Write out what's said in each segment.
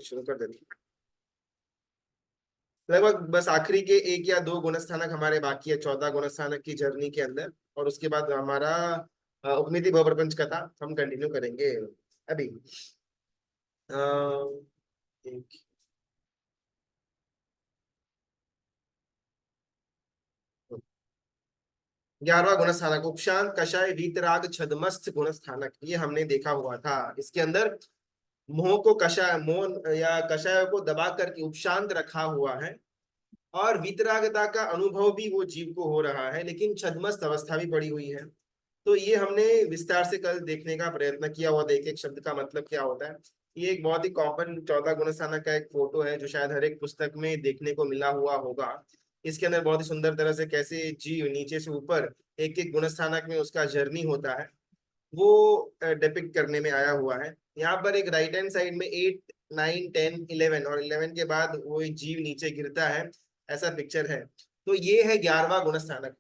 शुरू कर देते हैं। लगभग बस आखिरी के एक या दो गुणस्थानक हमारे बाकी है 14 गुणस्थानक की जर्नी के अंदर, और उसके बाद हमारा उपमिति बहुप्रपंच कथा हम कंटिन्यू करेंगे अभी। अ, एक 11वां गुणस्थानक उपशांत कषाय वीतराग छदमस्त गुणस्थानक, ये हमने देखा हुआ था। इसके अंदर मोह को कषाय, मोह या कषाय को दबा करके उपशांत रखा हुआ है, और वीतरागता का अनुभव भी वो जीव को हो रहा है, लेकिन छद्मस्त अवस्था भी पड़ी हुई है। तो ये हमने विस्तार से कल देखने का प्रयत्न किया हुआ था, एक एक शब्द का मतलब क्या होता है। ये एक बहुत ही कॉमन 14 गुणस्थानक का एक फोटो है जो शायद हर एक पुस्तक में देखने को मिला हुआ होगा। इसके अंदर बहुत ही सुंदर तरह से कैसे जीव नीचे से ऊपर एक एक गुणस्थानक में उसका जर्नी होता है, वो डिपिक्ट करने में आया हुआ है। यहाँ पर एक राइट हैंड साइड में 8, 9, 10, 11 और 11 के बाद वो जीव नीचे गिरता है, ऐसा पिक्चर है। तो ये है 11वां गुणस्थानक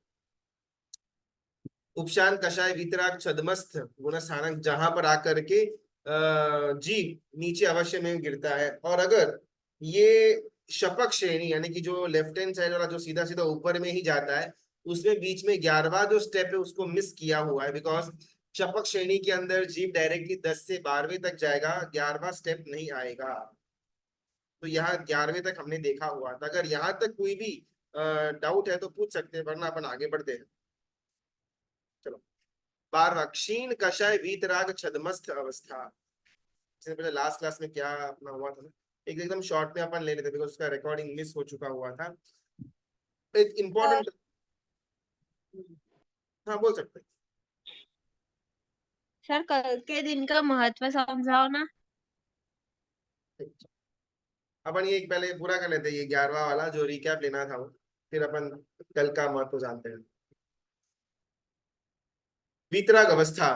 उपशांत कषाय वितराग छदमस्त गुणस्थानक, जहां पर आकर के जीव नीचे अवश्य में गिरता है। और अगर ये शपक श्रेणी यानी कि जो लेफ्ट हैंड साइड वाला जो सीधा सीधा ऊपर में ही जाता है, उसमें बीच में 11वां जो स्टेप है उसको मिस किया हुआ है, बिकॉज शपक श्रेणी के अंदर जीव डायरेक्टली 10 से 12वें तक जाएगा, 11वां स्टेप नहीं आएगा। तो यहाँ 11वें तक हमने देखा हुआ था। अगर यहाँ तक कोई भी डाउट है तो पूछ सकते हैं, वरना अपन आगे बढ़ते हैं। चलो 12वां क्षीण कषाय वीतराग छदमस्त अवस्था। इससे पहले लास्ट क्लास में क्या अपना हुआ था ना, एक एकदम शॉर्ट में अपन ले लेते बिकॉज उसका रिकॉर्डिंग मिस हो चुका हुआ था। एक सर इम्पोर्टेंट, हाँ बोल सकते सर कल के दिन का महत्व समझाओ ना। हैं। अपन ये एक पहले पूरा कर लेते हैं, ये 11वां वाला जो रिकैप लेना था वो, फिर अपन कल का महत्व जानते हैं। वीतराग अवस्था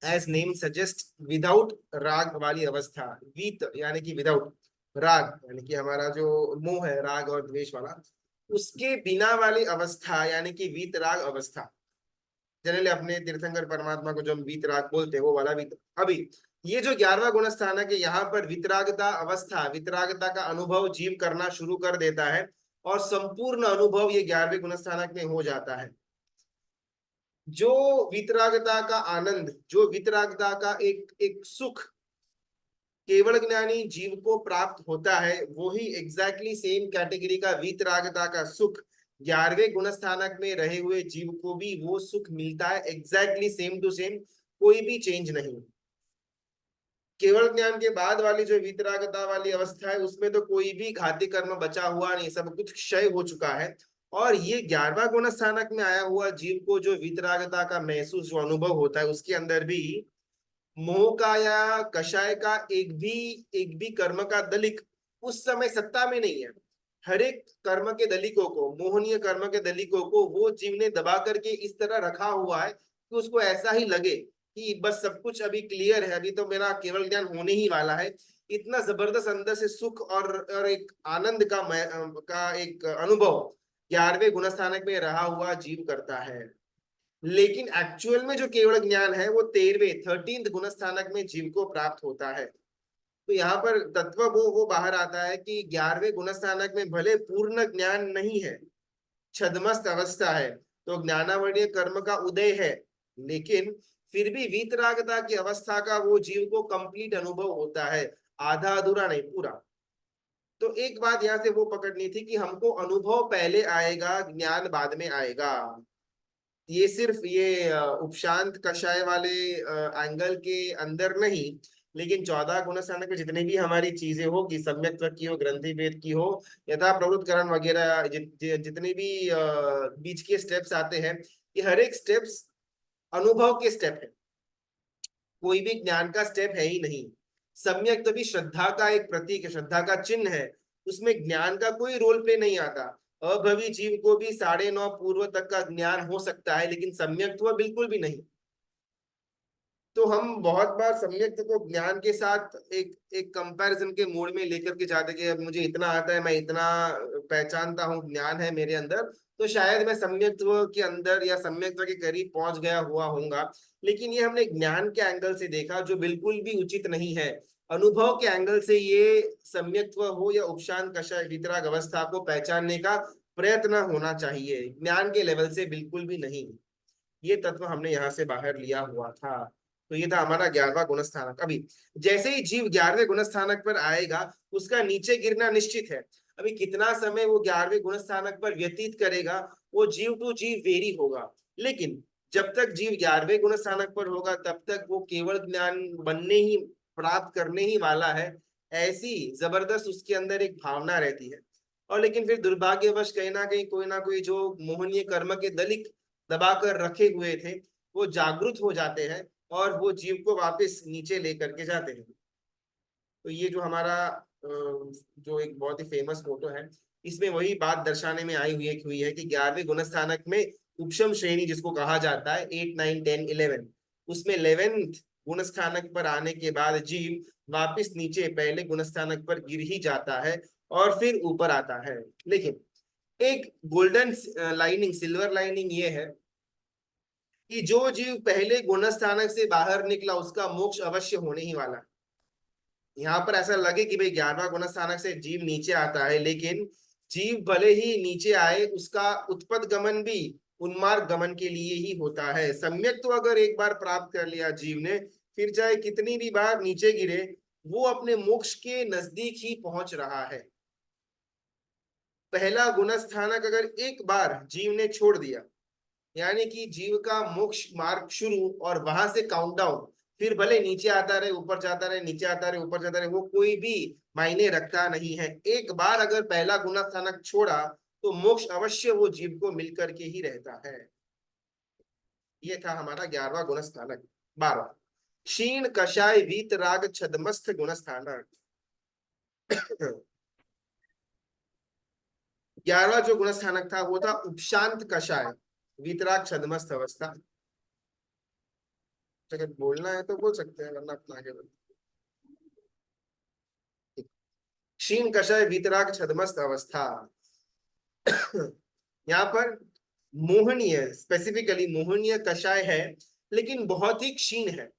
एज नेम सजेस्ट विदाउट राग वाली अवस्था। वीत यानी कि विदाउट, राग यानी कि हमारा जो मोह है राग और द्वेष वाला, उसके बिना वाली अवस्था यानी कि वीत राग अवस्था। जनरली अपने तीर्थंकर परमात्मा को जो हम वीत राग बोलते हैं वो वाला वीत। अभी ये जो 11वां गुण स्थान है कि यहाँ पर वितरागता अवस्था, वितरागता का अनुभव जीव करना शुरू कर देता है, और संपूर्ण अनुभव ये 11वें गुण स्थानक में हो जाता है। जो वितरागता का आनंद, जो वितरागता का एक एक सुख केवल ज्ञानी जीव को प्राप्त होता है, वो ही एग्जैक्टली सेम कैटेगरी का वितरागता का सुख 11वें गुण स्थानक में रहे हुए जीव को भी वो सुख मिलता है, एग्जैक्टली सेम टू सेम, कोई भी चेंज नहीं। केवल ज्ञान के बाद वाली जो वितरागता वाली अवस्था है उसमें तो कोई भी घाती कर्म बचा हुआ नहीं, सब कुछ क्षय हो चुका है। और ये 11वां गुण स्थानक में आया हुआ जीव को जो वितरागता का महसूस, जो अनुभव होता है, उसके अंदर भी मोह का या कषाय का एक भी कर्म का दलिक उस समय सत्ता में नहीं है। हर एक कर्म के दलिकों को, मोहनीय कर्म के दलिकों को वो जीव ने दबा करके इस तरह रखा हुआ है कि उसको ऐसा ही लगे कि बस सब कुछ अभी क्लियर है, अभी तो मेरा केवल ज्ञान होने ही वाला है। इतना जबरदस्त अंदर से सुख और एक आनंद का एक अनुभव 11वें गुणस्थानक में रहा हुआ जीव करता है। लेकिन एक्चुअल में जो केवल ज्ञान है वो 13वें 13th गुण स्थानक में जीव को प्राप्त होता है। तो यहाँ पर तत्व वो बाहर आता है कि 11वें गुण स्थानक में भले पूर्ण ज्ञान नहीं है, छद्मस्त अवस्था है, तो ज्ञानावरणीय कर्म का उदय है, लेकिन फिर भी वीतरागता की अवस्था का वो जीव को कंप्लीट अनुभव होता है, आधा अधूरा नहीं, पूरा। तो एक बात यहाँ से वो पकड़नी थी कि हमको अनुभव पहले आएगा, ज्ञान बाद में आएगा। ये सिर्फ ये उपशांत कषाय वाले एंगल के अंदर नहीं, लेकिन 14 गुण स्थानक में जितनी भी हमारी चीजें होगी, सम्यक्त्व की हो, ग्रंथि भेद की हो, यथा प्रवृत्तकरण वगैरह, जितने भी बीच के स्टेप्स आते हैं, ये हर एक स्टेप्स अनुभव के स्टेप है, कोई भी ज्ञान का स्टेप है ही नहीं। सम्यक भी श्रद्धा का एक प्रतीक है, श्रद्धा का चिन्ह है, उसमें ज्ञान का कोई रोल प्ले नहीं आता। अभवी जीव को भी 9.5 पूर्व तक का ज्ञान हो सकता है, लेकिन सम्यक्त्व बिल्कुल भी नहीं। तो हम बहुत बार सम्यक्त को ज्ञान के साथ एक एक कंपैरिजन के मोड में लेकर के जाते कि अब मुझे इतना आता है, मैं इतना पहचानता हूँ, ज्ञान है मेरे अंदर, तो शायद मैं सम्यक्त्व के अंदर या सम्यक्त्व के करीब पहुंच गया हुआ होऊंगा। लेकिन ये हमने ज्ञान के एंगल से देखा, जो बिल्कुल भी उचित नहीं है। अनुभव के एंगल से ये सम्यक्त्व हो या उपशांत कषाय वीतराग अवस्था को पहचानने का प्रयत्न होना चाहिए, ज्ञान के लेवल से बिल्कुल भी नहीं। ये तत्व हमने यहाँ से बाहर लिया हुआ था। तो ये था हमारा 11वां गुणस्थानक। अभी जैसे ही जीव 11वें गुणस्थानक पर आएगा, उसका नीचे गिरना निश्चित है। अभी कितना समय वो 11वें गुणस्थानक पर व्यतीत करेगा, वो जीव टू जीव वेरी होगा। लेकिन जब तक जीव 11वें गुणस्थानक पर होगा, तब तक वो केवल ज्ञान बनने ही, प्राप्त करने ही वाला है, ऐसी जबरदस्त उसके अंदर एक भावना रहती है। और लेकिन फिर दुर्भाग्यवश कहीं ना कहीं कोई ना कोई जो मोहनीय कर्म के दलिक दबाकर रखे हुए थे, वो जागृत हो जाते हैं और वो जीव को वापस नीचे लेकर के जाते हैं। तो ये जो हमारा जो एक बहुत ही फेमस फोटो है, इसमें वही बात दर्शाने में आई हुई है कि 11वें गुणस्थानक में उपशम श्रेणी जिसको कहा जाता है, 8, 9, 10, 11, उसमें 11th गुणस्थानक पर आने के बाद जीव वापस नीचे पहले गुणस्थानक पर गिर ही जाता है और फिर ऊपर आता है। लेकिन एक गोल्डन लाइनिंग, सिल्वर लाइनिंग ये है कि जो जीव पहले गुणस्थानक से बाहर निकला, उसका मोक्ष अवश्य होने ही वाला है। यहाँ पर ऐसा लगे कि भाई 11वां गुणस्थानक से जीव नीचे आता है, लेकिन जीव भले ही नीचे आए, उसका उत्पद गमन भी उन्मार्ग गमन के लिए ही होता है। सम्यक तो अगर एक बार प्राप्त कर लिया जीव ने, फिर चाहे कितनी भी बार नीचे गिरे, वो अपने मोक्ष के नजदीक ही पहुंच रहा है। पहला गुणस्थानक अगर एक बार जीव ने छोड़ दिया, यानी कि जीव का मोक्ष मार्ग शुरू और वहां से काउंटडाउन, फिर भले नीचे आता रहे, ऊपर जाता रहे, नीचे आता रहे, ऊपर जाता रहे, वो कोई भी मायने रखता नहीं है। एक बार अगर पहला गुना स्थानक छोड़ा, तो मोक्ष अवश्य वो जीव को मिलकर के ही रहता है। ये था हमारा 11वां गुण स्थानक। 12वां क्षीण कषाय वीत राग छदमस्थ गुण स्थानक। 11वां जो गुण स्थानक था वो था उपशांत कषाय वीतराग छदमस्थ अवस्था। अगर बोलना है तो बोल सकते हैं, वरना अपना आगे बढ़ते। क्षीण कषाय वीतराग छदमस्त अवस्था। यहाँ पर मोहनीय, स्पेसिफिकली मोहनीय कषाय है, लेकिन बहुत ही क्षीण है,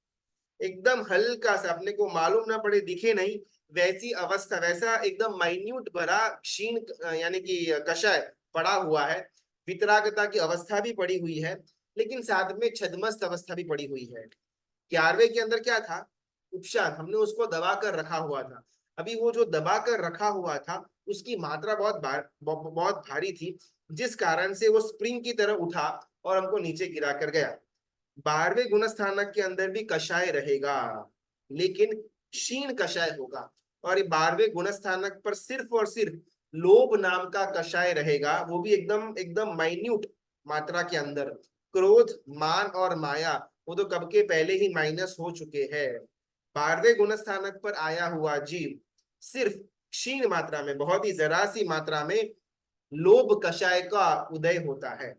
एकदम हल्का सा, अपने को मालूम ना पड़े, दिखे नहीं, वैसी अवस्था, वैसा एकदम माइन्यूट भरा क्षीण यानी कि कषाय पड़ा हुआ है। वितरागता की अवस्था भी पड़ी हुई है, लेकिन साथ में छदमस्त अवस्था भी पड़ी हुई है। 11वें के अंदर क्या था, उपशांत, हमने उसको दबा कर रखा हुआ था। अभी वो जो दबा कर रखा हुआ था, उसकी मात्रा बहुत भारी थी, जिस कारण से वो स्प्रिंग की तरह उठा और हमको नीचे गिरा कर गया। 12वें गुण स्थानक के अंदर भी कषाय रहेगा, लेकिन क्षीण कषाय होगा। और 12वें गुण स्थानक पर सिर्फ और सिर्फ लोभ नाम का कषाय रहेगा, वो भी एकदम एकदम माइन्यूट मात्रा के अंदर। क्रोध, मान और माया वो तो कब के पहले ही माइनस हो चुके हैं। 12वें गुण स्थानक पर आया हुआ जीव सिर्फ क्षीण मात्रा में, बहुत ही जरा सी मात्रा में लोभ कषाय का उदय होता है।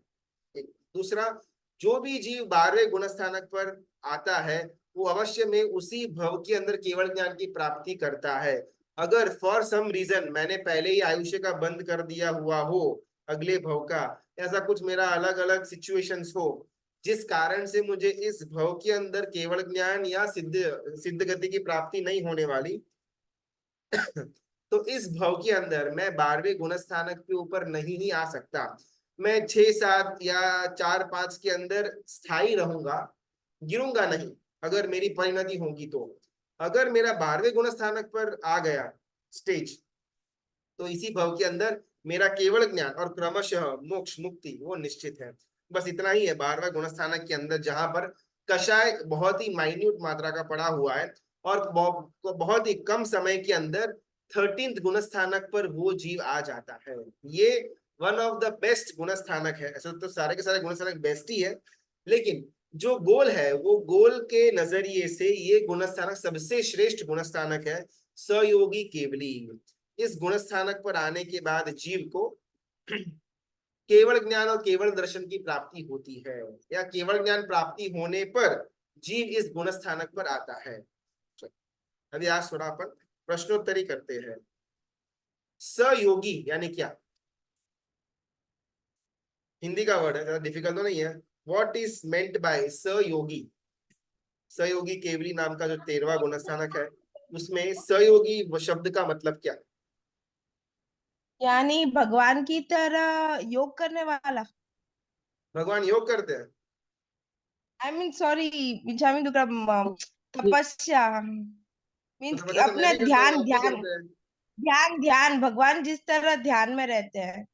दूसरा, जो भी जीव 12वें गुण स्थानक पर आता है, वो अवश्य में उसी भव के अंदर केवल ज्ञान की प्राप्ति करता है। अगर फॉर सम रीजन मैंने पहले ही आयुष्य का बंद कर दिया हुआ हो, अगले भव का, ऐसा कुछ मेरा अलग अलग सिचुएशंस हो, जिस कारण से मुझे इस भव के अंदर केवल ज्ञान या सिद्ध सिद्ध गति की प्राप्ति नहीं होने वाली, तो इस भव के अंदर मैं 12वें गुण स्थानक के ऊपर नहीं ही आ सकता। मैं 6, 7 या 4, 5 के अंदर स्थायी रहूंगा, गिरूंगा नहीं, अगर मेरी परिणति होगी तो। अगर मेरा 12वें गुण स्थानक पर आ गया स्टेज, तो इसी भव के अंदर मेरा केवल ज्ञान और क्रमशः मोक्ष मुक्ति वो निश्चित है। बस इतना ही है 12वां गुण स्थानक के अंदर, जहां पर कषाय बहुत ही माइन्यूट मात्रा का पड़ा हुआ है, और बहुत ही कम समय के अंदर 13th गुण स्थानक पर वो जीव आ जाता है। ये वन ऑफ द बेस्ट गुण स्थानक है। ऐसा तो सारे के सारे गुण स्थानक बेस्ट ही है, लेकिन जो गोल है, वो गोल के नजरिए से ये गुण स्थानक सबसे श्रेष्ठ गुण स्थानक है, सयोगी केवली। इस गुण स्थानक पर आने के बाद जीव को केवल ज्ञान और केवल दर्शन की प्राप्ति होती है, या केवल ज्ञान प्राप्ति होने पर जीव इस गुण स्थानक पर आता है। अभी आज थोड़ा अपन प्रश्नोत्तरी करते हैं। सयोगी यानी क्या, हिंदी का वर्ड है, ज्यादा डिफिकल्ट तो नहीं है। व्हाट इज मेंट बाय सयोगी? सयोगी केवली नाम का जो 13वां गुण स्थानक है, उसमें सहयोगी वो शब्द का मतलब क्या? यानी भगवान की तरह योग करने वाला। भगवान योग करते हैं? आई मीन सॉरी, मिच्छामी दुक्कड़म, तपस्या तो मीन्स तपस्या तो मैं अपने भी करता हूँ, ध्यान आप भी ध्यान करते हैं। ध्यान ध्यान, भगवान जिस तरह ध्यान में रहते हैं।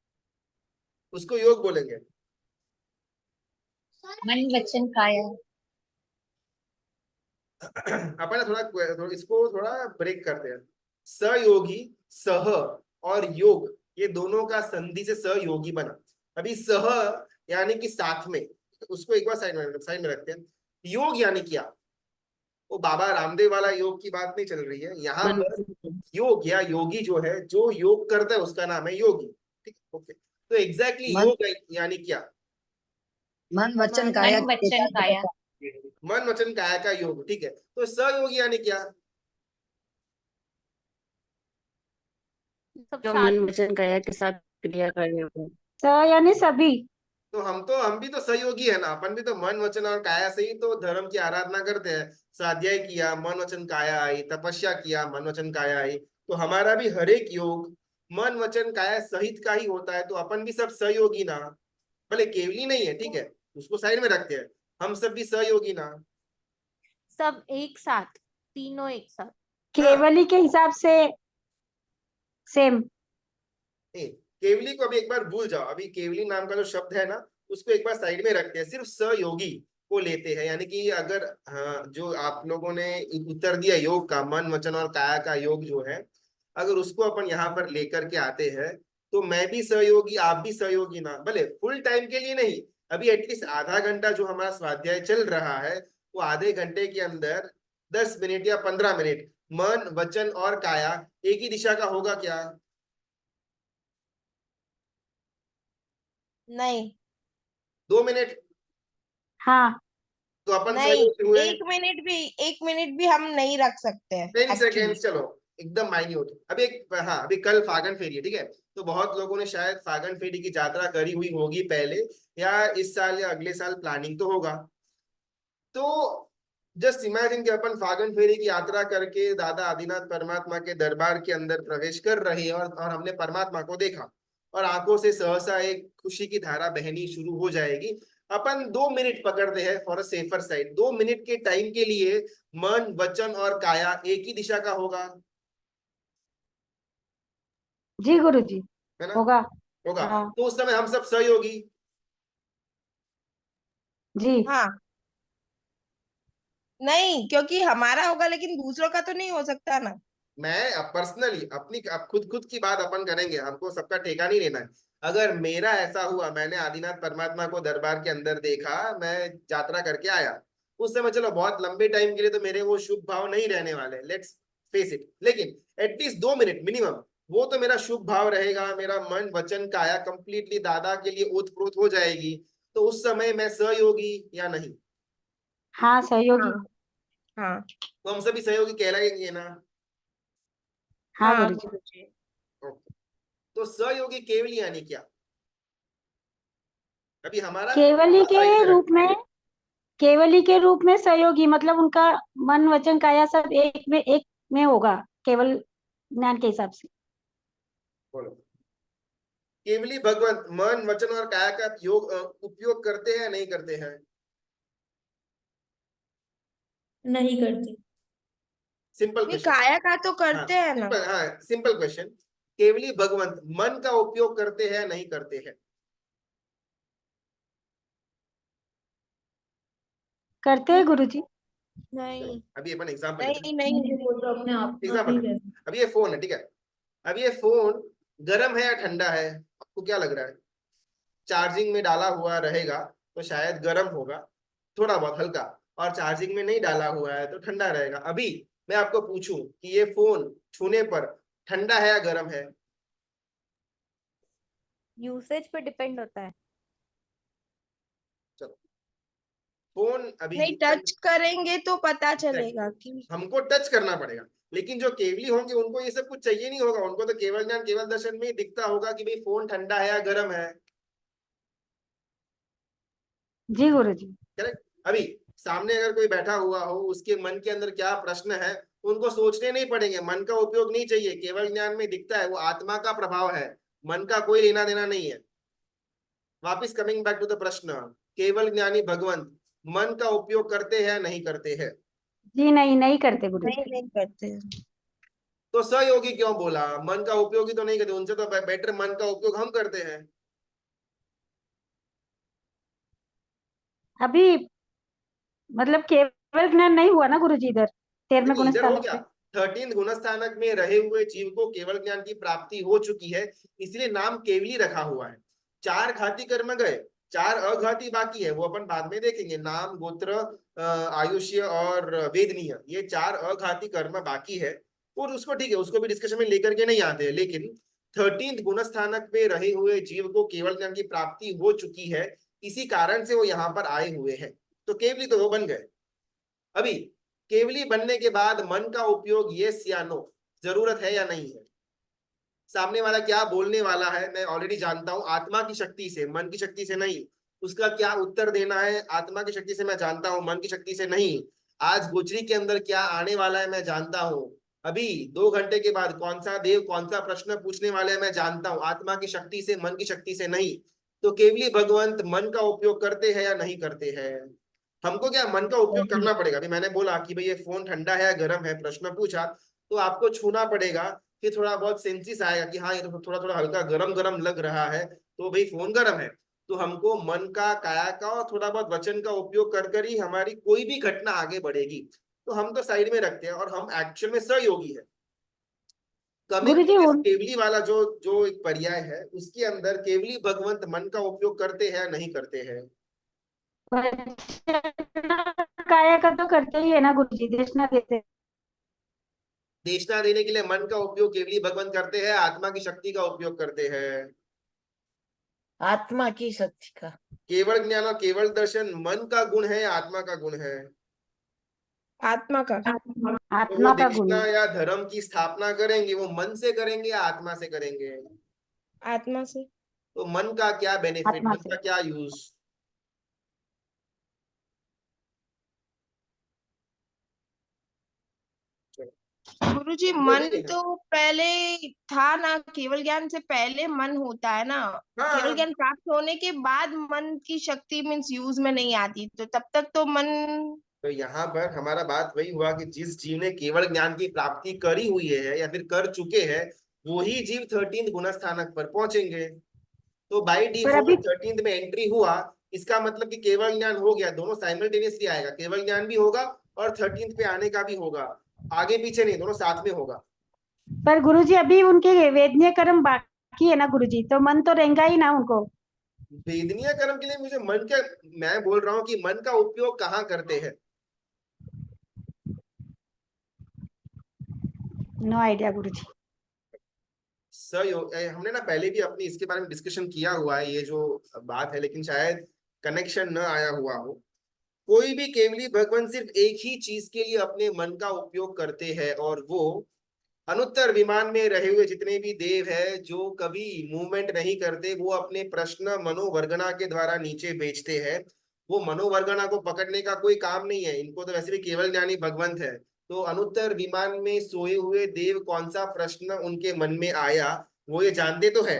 उसको योग बोलेंगे। मन वचन काया। अपन इसको थोड़ा ब्रेक करते हैं। सहयोगी, सह और योग, ये दोनों का संधि से सहयोगी बना। अभी सह यानी कि साथ में, उसको एक बार साइड में रखते हैं। योग यानी क्या? वो बाबा रामदेव वाला योग की बात नहीं चल रही है यहाँ पर। योग या योगी जो है, जो योग करता है उसका नाम है योगी। ठीक है, ओके। तो एग्जैक्टली योग यानी क्या? मन वचन मन काया वचन काया। मन वचन काया का योग, ठीक है। तो सहयोगी यानी क्या? सब जो साथ। मन वचन काया के साथ क्रिया करने को। स यानी सभी। तो हम भी तो सहयोगी है ना, अपन भी तो मन वचन और काया से ही तो धर्म की आराधना करते हैं। स्वाध्याय किया, मन वचन काया आई, तपस्या किया, मन वचन काया आई। तो हमारा भी हर एक योग मन वचन काया सहित का ही होता है, तो अपन भी सब सहयोगी ना। भले केवली नहीं है, ठीक है, उसको साइड में रखते हैं। हम सब भी सहयोगी ना। सब एक साथ, तीनों एक साथ। हाँ, केवली के हिसाब से सेम। नहीं, केवली को अभी एक बार भूल जाओ। अभी केवली नाम का जो शब्द है ना, उसको एक बार साइड में रखते हैं, सिर्फ सहयोगी को लेते हैं। यानी कि अगर, हाँ, जो आप लोगों ने उत्तर दिया योग का, मन वचन और काया का योग जो है, अगर उसको अपन यहाँ पर लेकर के आते हैं, तो मैं भी सहयोगी, आप भी सहयोगी ना। भले फुल टाइम के लिए नहीं, अभी एटलीस्ट आधा घंटा जो हमारा स्वाध्याय चल रहा है, वो आधे घंटे के अंदर 10 मिनट या 15 मिनट मन वचन और काया एक ही दिशा का होगा क्या? नहीं 2 मिनट? हाँ। तो अपन नहीं, सहयोगी हुए। 1 मिनट भी हम नहीं रख सकते हैं 10 सेकेंड, एक्चुअली। चलो, एकदम माइन्यूट। अभी एक, हाँ, अभी कल फागन फेरी है, ठीक है। तो बहुत लोगों ने शायद फागन फेरी की यात्रा करी हुई होगी पहले, या इस साल या अगले साल प्लानिंग तो होगा। तो जस्ट इमेजिन कि अपन फागन फेरी की यात्रा करके दादा आदिनाथ परमात्मा के दरबार के अंदर प्रवेश कर रहे हैं, और हमने परमात्मा को देखा, और आंखों से सहसा एक खुशी की धारा बहनी शुरू हो जाएगी। अपन 2 मिनट पकड़ते हैं for a safer side. 2 minute के टाइम के लिए मन वचन और काया एक ही दिशा का होगा, जी गुरु जी। है ना? होगा। होगा। हाँ। तो उस समय हम सब सहयोगी। जी। हाँ, नहीं, क्योंकि हमारा होगा लेकिन दूसरों का तो नहीं हो सकता ना। मैं पर्सनली अपनी, अब खुद खुद की बात अपन करेंगे, हमको सबका ठेका नहीं लेना है। अगर मेरा ऐसा हुआ, मैंने आदिनाथ परमात्मा को दरबार के अंदर देखा, मैं यात्रा करके आया, उस समय चलो बहुत लंबे टाइम के लिए तो मेरे वो शुभ भाव नहीं रहने वाले, लेट्स फेस इट, लेकिन एटलीस्ट 2 मिनट मिनिमम वो तो मेरा शुभ भाव रहेगा। मेरा मन वचन काया कंप्लीटली दादा के लिए ओतप्रोत हो जाएगी। तो उस समय मैं सहयोगी या नहीं? हाँ सहयोगी। हाँ हाँ तो हम सभी सहयोगी कहलाएंगे ना? हाँ हाँ गुरु जी। गुरुजी। ओके। तो सहयोगी केवली यानी क्या? अभी हमारा केवली के साइड में रूप रखते हैं। में, केवली के रूप में सहयोगी मतलब उनका मन वचन काया सब एक में होगा, केवल ज्ञान के हिसाब से। बोलो। केवली भगवंत मन वचन और काया का योग उपयोग करते हैं या नहीं करते हैं? नहीं करती। सिंपल नहीं, क्वेश्चन। काया का तो हाँ, करते हैं ना। सिंपल, हाँ, सिंपल क्वेश्चन। केवली भगवंत मन का उपयोग करते हैं या नहीं करते हैं? करते हैं गुरु जी। नहीं। अभी अपन एग्जांपल लेते हैं। नहीं नहीं नहीं, वो तो अपने आप एग्जांपल, अभी ये फोन है, ठीक है। अभी ये फोन गर्म है या ठंडा है, आपको क्या लग रहा है? चार्जिंग में डाला हुआ रहेगा तो शायद गर्म होगा, थोड़ा बहुत हल्का, और चार्जिंग में नहीं डाला हुआ है तो ठंडा रहेगा। अभी मैं आपको पूछूं कि ये फोन छूने पर ठंडा है या गर्म है? यूसेज पे डिपेंड होता है। चलो, फोन अभी नहीं, टच करेंगे तो पता चलेगा Exactly. कि। हमको टच करना पड़ेगा। लेकिन जो केवली होंगे उनको ये सब कुछ चाहिए नहीं होगा, उनको तो केवल ज्ञान केवल दर्शन में ही दिखता होगा कि भाई फोन ठंडा है या गर्म है। जी गुरु जी। करेक्ट। अभी सामने अगर कोई बैठा हुआ हो, उसके मन के अंदर क्या प्रश्न है, उनको सोचने नहीं पड़ेंगे, मन का उपयोग नहीं चाहिए, केवल ज्ञान में दिखता है, वो आत्मा का प्रभाव है, मन का कोई लेना देना नहीं है। वापिस कमिंग बैक टू द प्रश्न, केवल ज्ञानी भगवंत मन का उपयोग करते हैं या नहीं करते हैं? जी नहीं, नहीं करते गुरु जी। नहीं करते। तो सहयोगी क्यों बोला? मन का उपयोग ही तो नहीं करते, उनसे तो बेटर मन का उपयोग हम करते हैं। अभी मतलब केवल ज्ञान नहीं हुआ ना गुरु जी इधर 13वें देखिए, इधर हो गुणस्थान गया, पे। 13 गुणस्थानक में रहे हुए जीव को केवल ज्ञान की प्राप्ति हो चुकी है, इसलिए नाम केवली रखा हुआ है। 4 घाती कर्म गए, 4 अघाती बाकी है, वो अपन बाद में देखेंगे। नाम, गोत्र, आयुष्य और वेदनीय, ये 4 अघाती कर्म बाकी है, और उसको ठीक है, उसको भी डिस्कशन में लेकर के नहीं आते हैं। लेकिन 13 गुणस्थानक में रहे हुए जीव को केवल ज्ञान की प्राप्ति हो चुकी है, इसी कारण से वो यहाँ पर आए हुए हैं, तो केवली तो वो बन गए। अभी केवली बनने के बाद मन का उपयोग यस या नो जरूरत है या नहीं है? सामने वाला क्या बोलने वाला है मैं ऑलरेडी जानता हूं, आत्मा की शक्ति से, मन की शक्ति से नहीं। उसका क्या उत्तर देना है आत्मा की शक्ति से मैं जानता हूं, मन की शक्ति से नहीं। आज गोचरी के अंदर क्या आने वाला है मैं जानता हूं। अभी 2 घंटे के बाद कौन सा देव कौन सा प्रश्न पूछने वाले हैं मैं जानता हूं, आत्मा की शक्ति से, मन की शक्ति से नहीं। तो केवली भगवंत मन का उपयोग करते हैं या नहीं करते हैं? हमको क्या मन का उपयोग करना पड़ेगा। अभी मैंने बोला कि भाई ये फोन ठंडा है या गर्म है, प्रश्न पूछा, तो आपको छूना पड़ेगा, फिर थोड़ा बहुत सेंसिस आएगा कि हाँ ये तो थोड़ा थोड़ा हल्का गरम गरम लग रहा है, तो भाई फोन गर्म है। तो हमको मन का, काया का और थोड़ा बहुत वचन का उपयोग कर कर ही हमारी कोई भी घटना आगे बढ़ेगी। तो हम तो साइड में रखते हैं और हम एक्चुअल में सहयोगी है। कमिंग गुरु जी टू केवली वाला जो जो एक पर्याय है, उसके अंदर केवली भगवंत मन का उपयोग करते हैं या नहीं करते हैं? काया का तो करते ही है ना गुरु जी, दक्षिणा देते हैं। देशना देने के लिए मन का उपयोग केवली भगवंत करते हैं, आत्मा की शक्ति का उपयोग करते हैं? आत्मा की शक्ति का। केवल ज्ञान और केवल दर्शन मन का गुण है या आत्मा का गुण है? आत्मा का। तो वो आत्मा का गुण दीक्षिणा है। या धर्म की स्थापना करेंगे, वो मन से करेंगे या आत्मा से करेंगे? आत्मा से। तो मन का क्या बेनिफिट, आत्मा मन से। का क्या यूज? गुरुजी वो मन नहीं है। तो पहले था ना, केवल ज्ञान से पहले मन होता है ना। केवल हाँ, ज्ञान प्राप्त होने के बाद मन की शक्ति मीन्स यूज में नहीं आती, तो तब तक तो मन। तो यहाँ पर हमारा बात वही हुआ कि जिस जीव ने केवल ज्ञान की प्राप्ति करी हुई है या फिर कर चुके हैं, वही जीव 13 गुणस्थानक पर पहुंचेंगे। तो बाय पर अभी डिफॉल्ट 13 में एंट्री हुआ, इसका मतलब कि केवल ज्ञान हो गया, दोनों साइमल्टेनियसली आएगा, केवल ज्ञान भी होगा और 13 पे आने का भी होगा, आगे पीछे नहीं, दोनों साथ में होगा। पर गुरु जी अभी उनके वेदनीय कर्म बाकी है ना गुरु जी, तो मन तो रहेगा ही ना उनको। वेदनीय कर्म के लिए मुझे मन के, मैं बोल रहा हूँ कि मन का उपयोग कहाँ करते हैं? नो आइडिया गुरु जी। सहयोग हमने ना पहले भी अपनी इसके बारे में डिस्कशन किया हुआ है, ये जो बात है, लेकिन शायद कनेक्शन न आया हुआ हो। कोई भी केवली भगवान सिर्फ एक ही चीज के लिए अपने मन का उपयोग करते हैं, और वो अनुत्तर विमान में रहे हुए जितने भी देव है जो कभी मूवमेंट नहीं करते, वो अपने प्रश्न मनोवर्गना के द्वारा नीचे भेजते हैं। वो मनोवर्गना को पकड़ने का कोई काम नहीं है इनको, तो वैसे भी केवल ज्ञानी भगवंत है। तो अनुत्तर विमान में सोए हुए देव कौन सा प्रश्न उनके मन में आया वो ये जानते तो है,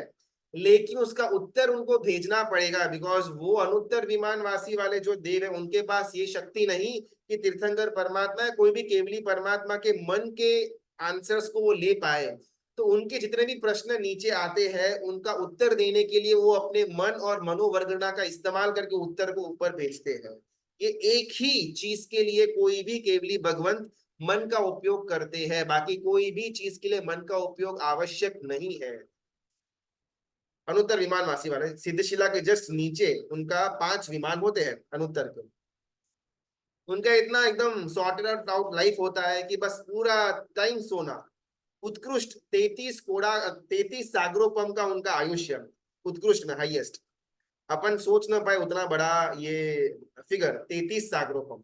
लेकिन उसका उत्तर उनको भेजना पड़ेगा, बिकॉज वो अनुत्तर विमान वासी वाले जो देव है उनके पास ये शक्ति नहीं कि तीर्थंकर परमात्मा है, कोई भी केवली परमात्मा के मन के आंसर्स को वो ले पाए। तो उनके जितने भी प्रश्न नीचे आते हैं उनका उत्तर देने के लिए वो अपने मन और मनोवर्गना का इस्तेमाल करके उत्तर को ऊपर भेजते हैं। ये एक ही चीज के लिए कोई भी केवली भगवंत मन का उपयोग करते हैं, बाकी कोई भी चीज के लिए मन का उपयोग आवश्यक नहीं है। अनुत्तर विमान वासी वाले सिद्धशिला के जस्ट नीचे उनका 5 विमान होते हैं अनुत्तर के, उनका इतना एकदम सॉर्टेड आउट लाइफ होता है कि बस पूरा टाइम सोना। उत्कृष्ट 33 सागरोपम का उनका आयुष्य, उत्कृष्ट में हाईएस्ट, अपन सोच ना पाए उतना बड़ा ये फिगर 33 सागरोपम।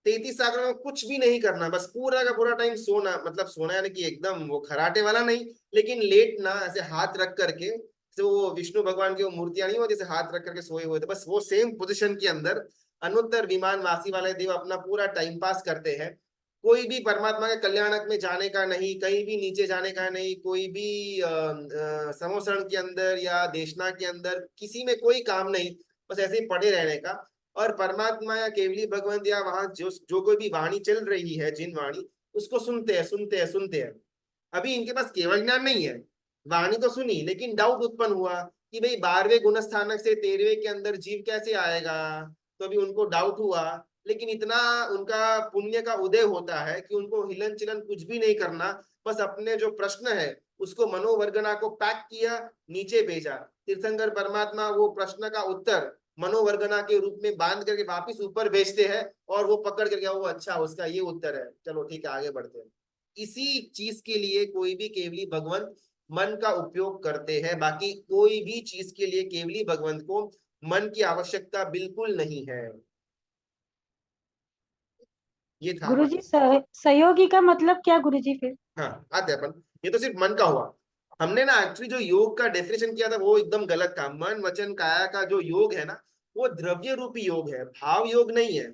33 सागरों में कुछ भी नहीं करना, बस पूरा का पूरा टाइम सोना, मतलब सोना यानी कि एकदम वो खराटे वाला नहीं, लेकिन लेटना ऐसे हाथ रख करके, जैसे वो विष्णु भगवान की वो मूर्तियां नहीं होती जैसे हाथ रख करके सोए हुए थे, बस वो सेम पोजिशन के अंदर अनुत्तर विमान वासी वाले देव अपना पूरा टाइम पास करते हैं। कोई भी परमात्मा के कल्याणक में जाने का नहीं, कहीं भी नीचे जाने का नहीं, कोई भी समोसरण के अंदर या देशना के अंदर किसी में कोई काम नहीं, बस ऐसे ही पड़े रहने का। और परमात्मा या केवली भगवंत या वहां जो कोई भी वाणी चल रही है, जिन वाणी, उसको सुनते हैं सुनते हैं सुनते हैं। अभी इनके पास केवल ज्ञान नहीं है, वाणी तो सुनी, लेकिन डाउट उत्पन्न हुआ कि भाई 12वें गुण स्थानक से 13वें के अंदर जीव कैसे आएगा। तो अभी उनको डाउट हुआ, लेकिन इतना उनका पुण्य का उदय होता है कि उनको हिलन चिलन कुछ भी नहीं करना, बस अपने जो प्रश्न है उसको मनोवर्गना को पैक किया, नीचे भेजा। तीर्थंकर परमात्मा वो प्रश्न का उत्तर मनोवर्गना के रूप में बांध करके वापिस ऊपर भेजते हैं, और वो पकड़ करके वो अच्छा उसका ये उत्तर है, चलो ठीक है आगे बढ़ते हैं। इसी चीज के लिए कोई भी केवली भगवंत मन का उपयोग करते हैं, बाकी कोई भी चीज के लिए केवली भगवंत को मन की आवश्यकता बिल्कुल नहीं है। ये था गुरुजी सहयोगी का मतलब क्या गुरुजी फिर? हाँ आते हैं अपन, ये तो सिर्फ मन का हुआ। हमने ना एक्चुअली जो योग का डेफिनेशन किया था वो एकदम गलत था। मन वचन काया का जो योग है ना, वो द्रव्य रूपी योग है, भाव योग नहीं है।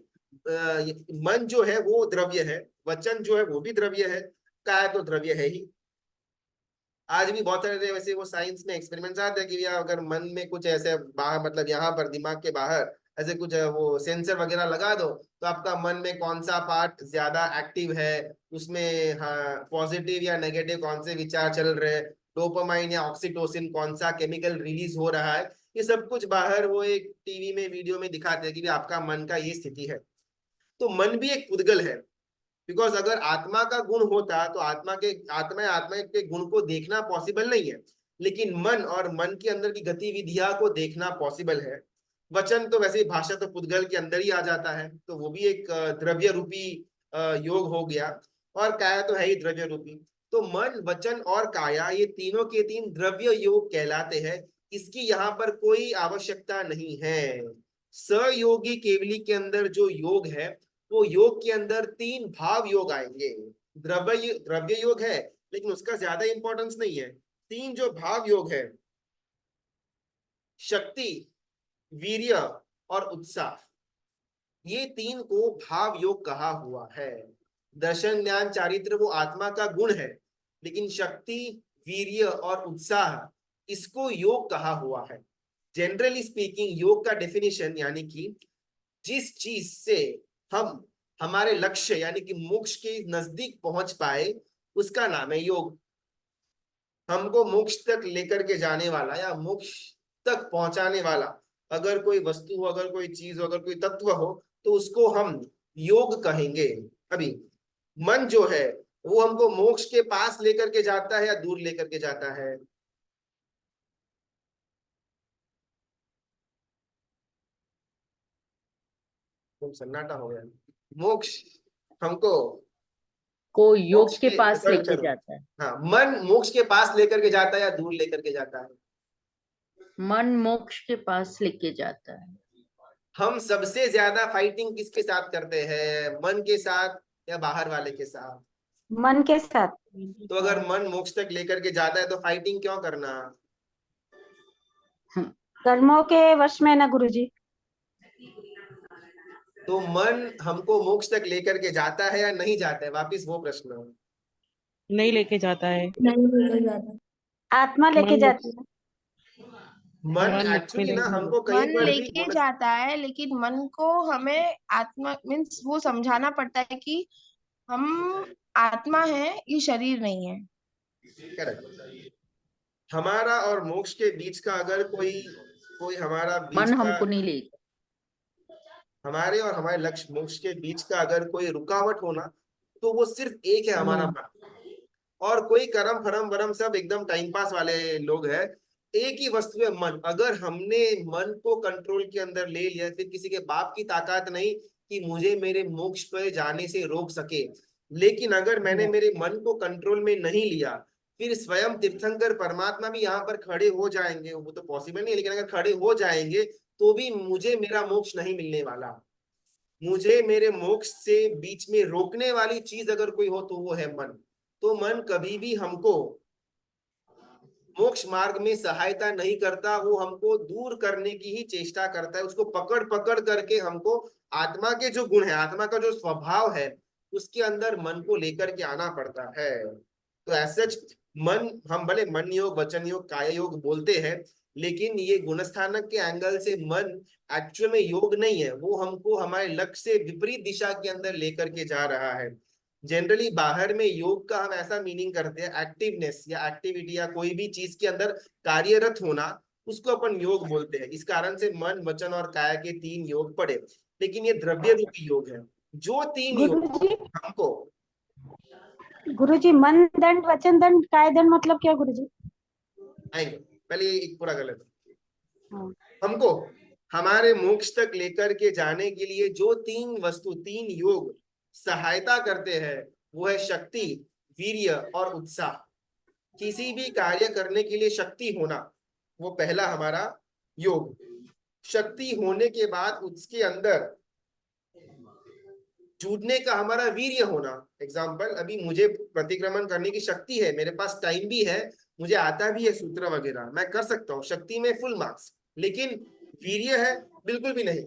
मन जो है वो द्रव्य है, वचन जो है वो भी द्रव्य है, काया तो द्रव्य है ही। आज भी बहुत सारे वैसे वो साइंस में एक्सपेरिमेंट्स आते हैं कि भैया अगर मन में कुछ ऐसे बाहर, मतलब यहाँ पर दिमाग के बाहर ऐसे कुछ वो सेंसर वगैरह लगा दो, तो आपका मन में कौन सा पार्ट ज्यादा एक्टिव है, उसमें हाँ पॉजिटिव या नेगेटिव कौन से विचार चल रहे हैं, डोपामाइन या ऑक्सीटोसिन कौन सा केमिकल रिलीज हो रहा है, ये सब कुछ बाहर वो एक टीवी में वीडियो में दिखाते हैं कि आपका मन का ये स्थिति है। तो मन भी एक पुद्गल है, बिकॉज अगर आत्मा का गुण होता तो आत्मा के गुण को देखना पॉसिबल नहीं है, लेकिन मन और मन के अंदर की गतिविधियां को देखना पॉसिबल है। वचन तो वैसे ही भाषा तो पुद्गल के अंदर ही आ जाता है, तो वो भी एक द्रव्य रूपी योग हो गया, और काया तो है ही द्रव्य रूपी। तो मन वचन और काया ये तीनों के तीन द्रव्य योग कहलाते हैं, इसकी यहाँ पर कोई आवश्यकता नहीं है। सहयोगी केवली के अंदर जो योग है, वो योग के अंदर तीन भाव योग आएंगे। द्रव्य योग है लेकिन उसका ज्यादा इंपॉर्टेंस नहीं है। तीन जो भाव योग है, शक्ति, वीर्य और उत्साह, ये तीन को भाव योग कहा हुआ है। दर्शन ज्ञान चारित्र वो आत्मा का गुण है, लेकिन शक्ति, वीर्य और उत्साह इसको योग कहा हुआ है। जनरली स्पीकिंग योग का डेफिनेशन यानी कि जिस चीज से हम हमारे लक्ष्य यानी कि मोक्ष के नजदीक पहुंच पाए, उसका नाम है योग। हमको मोक्ष तक लेकर के जाने वाला या मोक्ष तक पहुंचाने वाला अगर कोई वस्तु हो, अगर कोई चीज हो, अगर कोई तत्व हो, तो उसको हम योग कहेंगे। अभी मन जो है वो हमको मोक्ष के पास लेकर के जाता है या दूर लेकर के जाता है? तुम सन्नाटा हो गया। मोक्ष हमको योग के मोक्ष पास चलो, लेके चलो। जाता है। हाँ, मन मोक्ष के पास लेकर के जाता है या दूर लेकर के जाता है? मन मोक्ष के पास लेके जाता है। हम सबसे ज्यादा फाइटिंग किसके साथ करते हैं, मन के साथ या बाहर वाले के साथ? मन के साथ। तो अगर मन मोक्ष तक लेकर के जाता है तो फाइटिंग क्यों करना? कर्मों के वश में ना गुरुजी। तो मन हमको मोक्ष तक लेकर के जाता है या नहीं जाता है, वापिस वो प्रश्न। नहीं लेके जाता है। आत्मा लेके मन जाती है। मन मन में एक्चुअली ना नहीं हमको कहीं मन पर भी लेके जाता है, लेकिन मन को हमें आत्मा मीन्स वो समझाना पड़ता है कि हम आत्मा है, ये शरीर नहीं है। करेक्ट। हमारा और मोक्ष के बीच का अगर कोई कोई हमारा बीच मन का, हमको नहीं ले। हमारे और हमारे लक्ष्य मोक्ष के बीच का अगर कोई रुकावट होना, तो वो सिर्फ एक है, हमारा मन। और कोई करम फरम वरम सब एकदम टाइम पास वाले लोग हैं। एक ही वस्तु है मन। अगर हमने मन को कंट्रोल के अंदर ले लिया, फिर किसी के बाप की ताकत नहीं कि मुझे मेरे मोक्ष पर जाने से रोक सके। लेकिन अगर मैंने मेरे मन को कंट्रोल में नहीं लिया, फिर स्वयं तीर्थंकर परमात्मा भी यहाँ पर खड़े हो जाएंगे, वो तो पॉसिबल नहीं है, लेकिन अगर खड़े हो जाएंगे तो भी मुझे मेरा मोक्ष नहीं मिलने वाला। मुझे मेरे मोक्ष से बीच में रोकने वाली चीज अगर कोई हो तो वो है मन। तो मन कभी भी हमको मोक्ष मार्ग में सहायता नहीं करता, वो हमको दूर करने की ही चेष्टा करता है। उसको पकड़ पकड़ करके हमको आत्मा के जो गुण है, आत्मा का जो स्वभाव है, उसके अंदर मन को लेकर के आना पड़ता है। तो ऐसा मन, हम भले मन योग, वचन योग, काय योग बोलते हैं, लेकिन ये गुणस्थानक के एंगल से मन एक्चुअल में योग नहीं है, वो हमको हमारे लक्ष्य से विपरीत दिशा के अंदर लेकर के जा रहा है। जनरली बाहर में योग का हम ऐसा मीनिंग करते हैं, एक्टिवनेस या एक्टिविटी या कोई भी चीज के अंदर कार्यरत होना, उसको अपन योग बोलते हैं। इस कारण से मन, वचन और काया के 3 योग पड़े, लेकिन ये द्रव्य रूपी योग है। जो 3 योग गुरुजी, हमको, गुरुजी मन दंड, वचन दंड, काय दंड मतलब क्या गुरुजी? आएंगे, पहले ये एक पूरा गलत, हाँ। हमको हमारे मोक्ष तक लेकर के जाने के लिए जो 3 वस्तु, 3 योग सहायता करते हैं, वो है शक्ति, वीर्य और उत्साह। किसी भी कार्य करने के लिए शक्ति होना, वो पहला हमारा योग। शक्ति होने के बाद उसके अंदर जुड़ने का हमारा वीर्य होना। एग्जाम्पल, अभी मुझे प्रतिक्रमण करने की शक्ति है, मेरे पास टाइम भी है, मुझे आता भी है सूत्र वगैरह, मैं कर सकता हूँ, शक्ति में फुल मार्क्स, लेकिन वीर्य है बिल्कुल भी नहीं।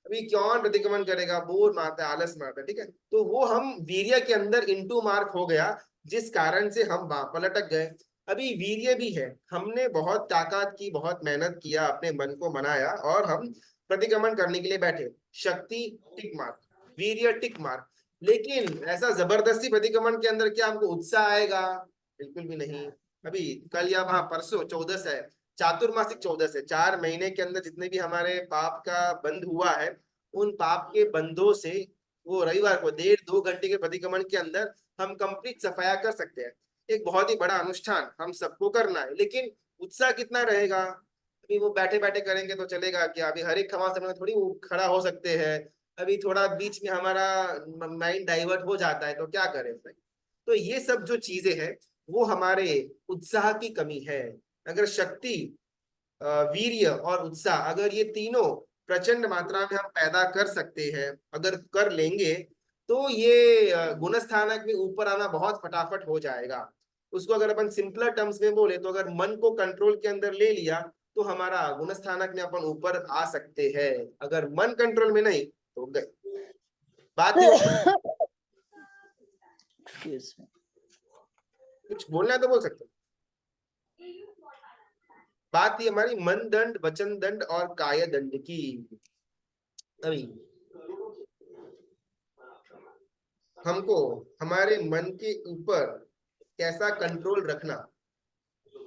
अभी कौन प्रतिक्रमण करेगा, बोर मारता है, आलस मारता है, ठीक है, तो वो हम वीर्य के अंदर इंटू मार्क हो गया, जिस कारण से हम वहां पर लटक गए। अभी वीर्य भी है, हमने बहुत ताकत की, बहुत मेहनत किया, अपने मन को मनाया और हम प्रतिक्रमण करने के लिए बैठे, शक्ति टिक मार्क, वीर्य टिक मार्क, लेकिन ऐसा जबरदस्ती प्रतिक्रमण के अंदर क्या हमको उत्साह आएगा? बिल्कुल भी नहीं। अभी कल या वहां परसों 14 है, चातुर्मासिक 14 है, 4 महीने के अंदर जितने भी हमारे पाप का बंध हुआ है, उन पाप के बंधों से वो रविवार को 1.5-2 घंटे के प्रतिक्रमण के अंदर हम कंप्लीट सफाया कर सकते हैं। एक बहुत ही बड़ा अनुष्ठान हम सबको करना है, लेकिन उत्साह कितना रहेगा? अभी वो बैठे बैठे करेंगे तो चलेगा क्या? अभी हर एक खमा समय थोड़ी वो खड़ा हो सकते हैं, अभी थोड़ा बीच में हमारा माइंड डाइवर्ट हो जाता है, तो क्या करें? तो ये सब जो चीजें हैं, वो हमारे उत्साह की कमी है। अगर शक्ति, वीर्य और उत्साह, अगर ये तीनों प्रचंड मात्रा में हम पैदा कर सकते हैं, अगर कर लेंगे, तो ये गुणस्थानक में ऊपर आना बहुत फटाफट हो जाएगा। उसको अगर अपन सिंपलर टर्म्स में बोले, तो अगर मन को कंट्रोल के अंदर ले लिया, तो हमारा गुणस्थानक में अपन ऊपर आ सकते हैं। अगर मन कंट्रोल में नहीं तो गए। बात ये, कुछ बोलना है तो बोल सकते हैं। बात ये हमारी मन दंड, वचन दंड और काय दंड की। अभी हमको हमारे मन के ऊपर कैसा कंट्रोल रखना,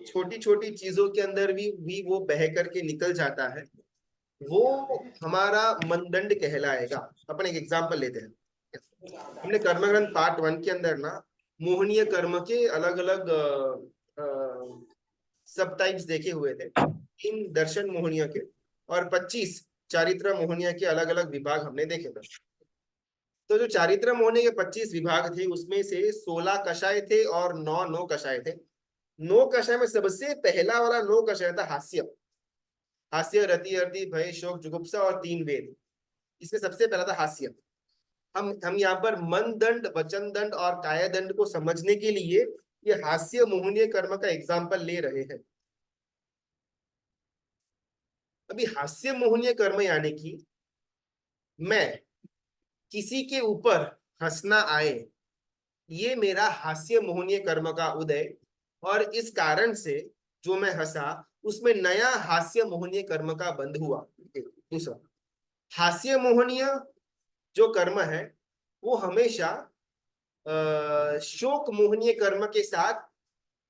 छोटी छोटी चीजों के अंदर भी वो बह करके निकल जाता है, वो हमारा मनदंड कहलाएगा। अपन एक एग्जांपल लेते हैं। हमने कर्मग्रंथ पार्ट 1 के अंदर ना मोहनीय कर्म के अलग अलग सब टाइप्स देखे हुए थे। 3 दर्शन मोहनीय के और 25 चारित्र मोहनीय के अलग अलग विभाग हमने देखे थे। तो जो चारित्र मोहनीय के 25 विभाग थे, उसमें से 16 कषाय थे और 9 नो कषाय थे। 9 कषाय में सबसे पहला वाला 9 कषाय था हास्य। हास्य, रति, अर्ति, भय, शोक, जुगुप्सा और 3 वेद। इसमें सबसे पहला था हास्य। हम यहाँ पर मन दंड, वचन दंड और काय दंड को समझने के लिए ये हास्य मोहनीय कर्म का एग्जाम्पल ले रहे हैं। अभी हास्य मोहनीय कर्म यानी कि मैं किसी के ऊपर हंसना आए, ये मेरा हास्य मोहनीय कर्म का उदय, और इस कारण से जो मैं हंसा, उसमें नया हास्य मोहनीय कर्म का बंध हुआ। दूसरा, हास्य मोहनीय जो कर्म है वो हमेशा शोक मोहनीय कर्म के साथ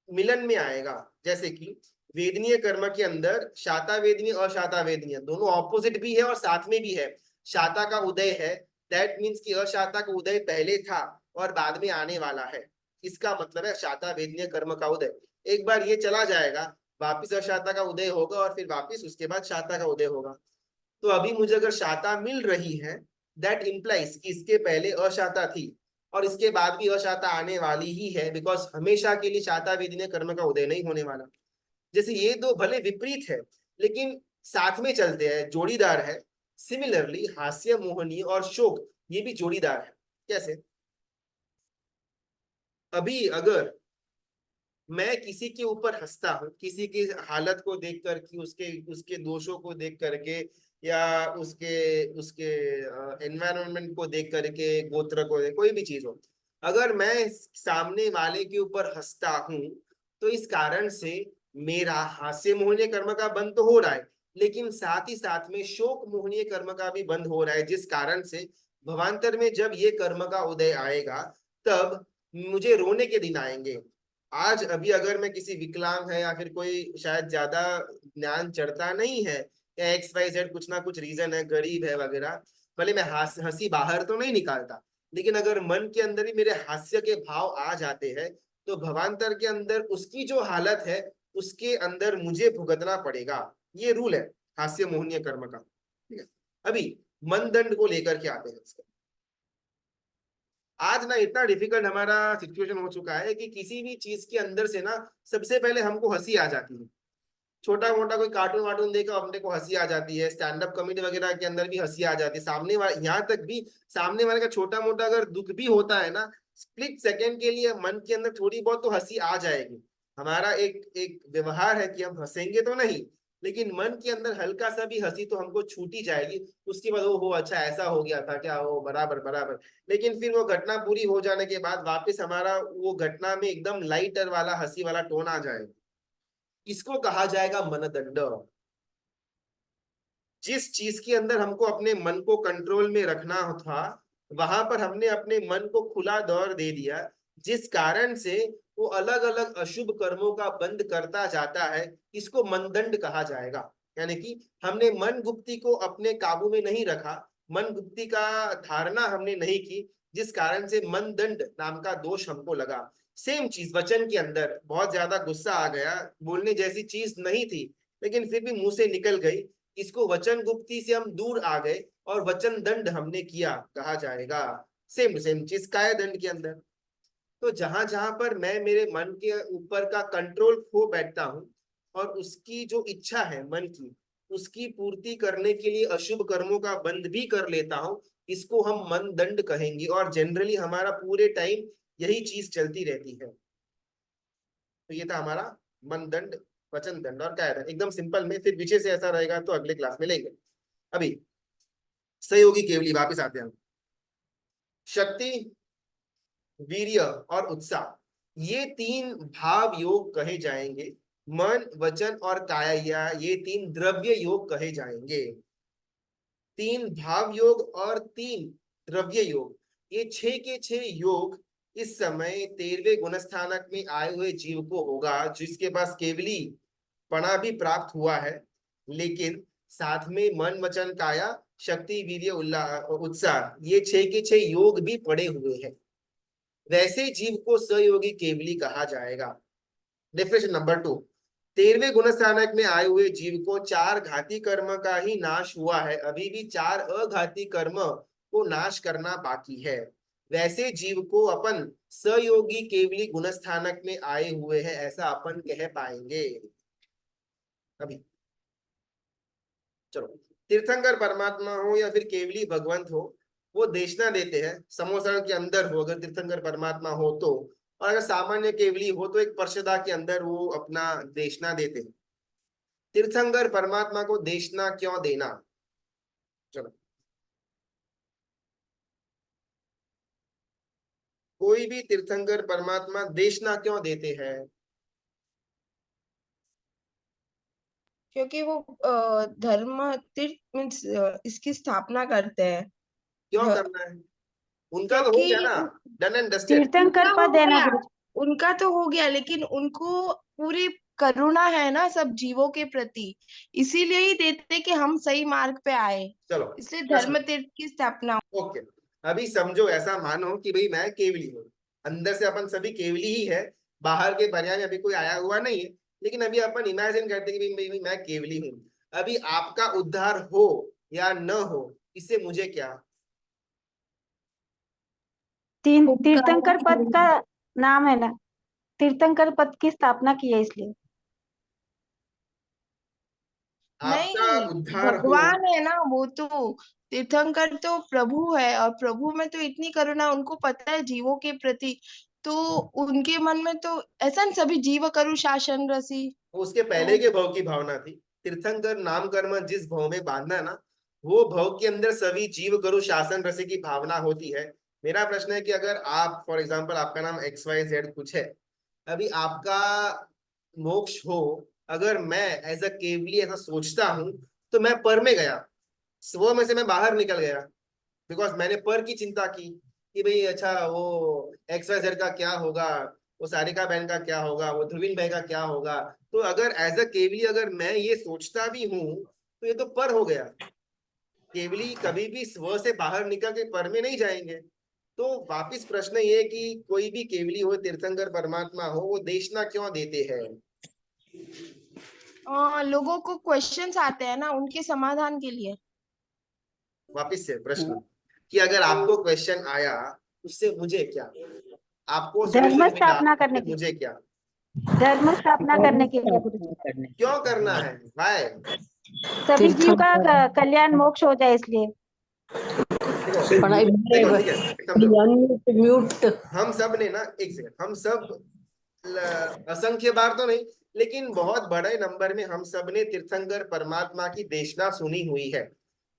मिलन में आएगा। जैसे कि वेदनीय कर्म के अंदर शाता वेदनीय और अशाता वेदनीय दोनों ऑपोजिट भी है और साथ में भी है। शाता का उदय है, दैट मीन्स कि अशाता का उदय पहले था और बाद में आने वाला है। इसका मतलब है शाता वेदनीय कर्म का उदय। एक बार ये चला जाएगा, वापिस अशाता का उदय होगा और फिर वापिस उसके बाद शाता का उदय होगा। तो अभी मुझे अगर शाता मिल रही है, दैट इंप्लाइज कि इसके पहले अशाता थी और इसके बाद भी अशाता आने वाली ही है, बिकॉज हमेशा के लिए शाता वेदनीय कर्म का उदय नहीं होने वाला। जैसे ये दो भले विपरीत है लेकिन साथ में चलते हैं, जोड़ीदार है। सिमिलरली हास्य मोहनीय और शोक ये भी जोड़ीदार है। कैसे? अभी अगर मैं किसी के ऊपर हंसता हूँ, किसी की हालत को देख कर, कि उसके दोषों को देख करके, या उसके उसके एनवायरनमेंट को देख करके, गोत्र को कोई भी चीज हो, अगर मैं सामने वाले के ऊपर हंसता हूं तो इस कारण से मेरा हास्य मोहनीय कर्म का बंध तो हो रहा है, लेकिन साथ ही साथ में शोक मोहनीय कर्म का भी बंध हो रहा है, जिस कारण से भवांतर में जब ये कर्म का उदय आएगा तब मुझे रोने के दिन आएंगे। आज अभी अगर मैं किसी विकलांग है या फिर कोई शायद ज्यादा ज्ञान चढ़ता नहीं है या XYZ कुछ ना कुछ रीजन है, गरीब है वगैरह, भले मैं हंसी बाहर तो नहीं निकालता, लेकिन अगर मन के अंदर ही मेरे हास्य के भाव आ जाते हैं तो भवांतर के अंदर उसकी जो हालत है उसके अंदर मुझे भुगतना पड़ेगा। ये रूल है हास्य मोहनीय कर्म का। ठीक है, अभी मन दंड को लेकर के आते हैं इसका। आज ना इतना डिफिकल्ट हमारा सिचुएशन हो चुका है कि किसी भी चीज के अंदर से ना सबसे पहले हमको हंसी आ जाती है। छोटा मोटा कोई कार्टून वार्टून देखा अपने को हंसी आ जाती है, स्टैंड अप कॉमेडी वगैरह के अंदर भी हंसी आ जाती है, सामने वाले, यहाँ तक भी सामने वाले का छोटा मोटा अगर दुख भी होता है ना, स्प्लिट सेकेंड के लिए मन के अंदर थोड़ी बहुत तो हंसी आ जाएगी। हमारा एक एक व्यवहार है कि हम हंसेंगे तो नहीं, लेकिन मन के अंदर हल्का सा भी हंसी तो हमको छूटी जाएगी। उसके बाद ओ हो अच्छा ऐसा हो गया था क्या, हो बराबर बराबर। लेकिन फिर वो घटना पूरी हो जाने के बाद वापस हमारा वो घटना में एकदम लाइटर वाला हंसी वाला टोन आ जाएगा। इसको कहा जाएगा मनदंड। जिस चीज के अंदर हमको अपने मन को कंट्रोल में रखना था वहां पर हमने अपने मन को खुला दौर दे दिया, जिस कारण से वो अलग अलग अशुभ कर्मों का बंद करता जाता है। इसको मनदंड कहा जाएगा। यानी कि हमने मन गुप्ती को अपने काबू में नहीं रखा, मन गुप्ती का धारणा हमने नहीं की, जिस कारण से मनदंड नाम का दोष हमको लगा। सेम चीज वचन के अंदर बहुत ज्यादा गुस्सा आ गया, बोलने जैसी चीज नहीं थी लेकिन फिर भी मुंह से निकल गई, इसको वचन गुप्ती से हम दूर आ गए और वचन दंड हमने किया, कहा जाएगा। सेम सेम चीज काय दंड के अंदर। तो जहां जहां पर मैं मेरे मन के ऊपर का कंट्रोल खो बैठता हूं और उसकी जो इच्छा है मन की उसकी पूर्ति करने के लिए अशुभ कर्मों का बंद भी कर लेता हूं, इसको हम मन दंड कहेंगे। और जनरली हमारा पूरे टाइम यही चीज चलती रहती है। तो ये था हमारा मन दंड, वचन दंड और काय दंड, एकदम सिंपल में। फिर विषय से ऐसा रहेगा तो अगले क्लास में लेंगे। अभी सहयोगी केवली वापिस आते हैं। शक्ति, वीर्य और उत्साह, ये तीन भाव योग कहे जाएंगे। मन, वचन और काया, ये तीन द्रव्य योग कहे जाएंगे। तीन भाव योग और तीन द्रव्य योग, ये 6 के 6 योग इस समय 13वें गुणस्थानक में आए हुए जीव को होगा, जिसके पास केवली पणा भी प्राप्त हुआ है, लेकिन साथ में मन, वचन, काया, शक्ति, वीर्य, उत्साह, ये 6 के 6 योग भी पड़े हुए हैं। वैसे जीव को सहयोगी केवली कहा जाएगा। डेफिनेशन नंबर 2, 13वें गुणस्थानक में आए हुए जीव को 4 घाती कर्म का ही नाश हुआ है, अभी भी 4 अघाती कर्म को नाश करना बाकी है। वैसे जीव को अपन सहयोगी केवली गुणस्थानक में आए हुए हैं ऐसा अपन कह पाएंगे। अभी चलो, तीर्थंकर परमात्मा हो या फिर केवली भगवंत हो, वो देशना देते हैं। समोसरण के अंदर हो अगर तीर्थंकर परमात्मा हो तो, और अगर सामान्य केवली हो तो एक पर्षदा के अंदर वो अपना देशना देते हैं। तीर्थंकर परमात्मा को देशना क्यों देना? चलो, कोई भी तीर्थंकर परमात्मा देशना क्यों देते हैं? क्योंकि वो धर्म तीर्थ मीन्स इसकी स्थापना करते हैं। क्यों ध- करना है? उनका तो हो क्योंकि गया ना, डन एंड डस्टेड। तीर्थंकर उनका हो पद है ना गया, गुरु। उनका तो हो गया, लेकिन उनको पूरी करुणा है ना सब जीवों के प्रति, इसीलिए ही देते कि हम सही मार्ग पे आए, चलो इसलिए प्रश्न, धर्म तीर्थ की स्थापना। ओके। अभी समझो, ऐसा मानो कि भाई मैं केवली हूँ, अंदर से अपन सभी केवली ही है, बाहर के पर्याय में अभी कोई आया हुआ नहीं है, लेकिन अभी अपन इमेजिन करते हैं कि भाई मैं केवली हूँ। अभी आपका उद्धार हो या न हो इससे मुझे क्या? तीर्थंकर पद का नाम है ना, तीर्थंकर पद की स्थापना की है इसलिए। आपका नहीं, उद्धार हो, भगवान है ना वो तो, तीर्थंकर तो प्रभु है, और प्रभु में तो इतनी करुणा, उनको पता है जीवों के प्रति, तो उनके मन में तो ऐसा न सभी जीव करु शासन रसी। उसके तो पहले के भाव की भावना थी। तीर्थंकर नाम कर्म जिस भाव में बांधना है ना, वो भव के अंदर सभी जीव करो शासन रसे की भावना होती है। मेरा प्रश्न है कि अगर आप फॉर एग्जांपल आपका नाम XYZ कुछ है, अभी आपका मोक्ष हो, अगर मैं एज अ केवली ऐसा सोचता हूं तो मैं पर में गया, स्व में से मैं बाहर निकल गया, बिकॉज मैंने पर की चिंता की कि भाई अच्छा वो XYZ का क्या होगा, वो सारिका बहन का क्या होगा, वो ध्रुवीन भाई का क्या होगा। तो अगर एज अ केवली अगर मैं ये सोचता भी हूं तो ये तो पर हो गया। केवली कभी भी स्व से बाहर निकल के पर में नहीं जाएंगे। तो वापिस प्रश्न ये है कि कोई भी केवली हो, तीर्थंकर परमात्मा हो, वो देशना क्यों देते हैं? लोगों को क्वेश्चंस आते हैं ना, उनके समाधान के लिए। वापिस से प्रश्न कि अगर आपको क्वेश्चन आया उससे मुझे क्या, आपको धर्म सॉल्यूशन मिला स्थापना करने उससे के मुझे क्या, धर्म स्थापना करने के लिए गुरु जी, करने क्यों करना है, वाई? सभी जीव का कल्याण मोक्ष हो जाए इसलिए। देखो देखो ठीक है, समझो म्यूट। हम सब ने ना, एक सेकंड, हम सब असंख्य बार तो नहीं लेकिन बहुत बड़े नंबर में हम सब ने तीर्थंकर परमात्मा की देशना सुनी हुई है।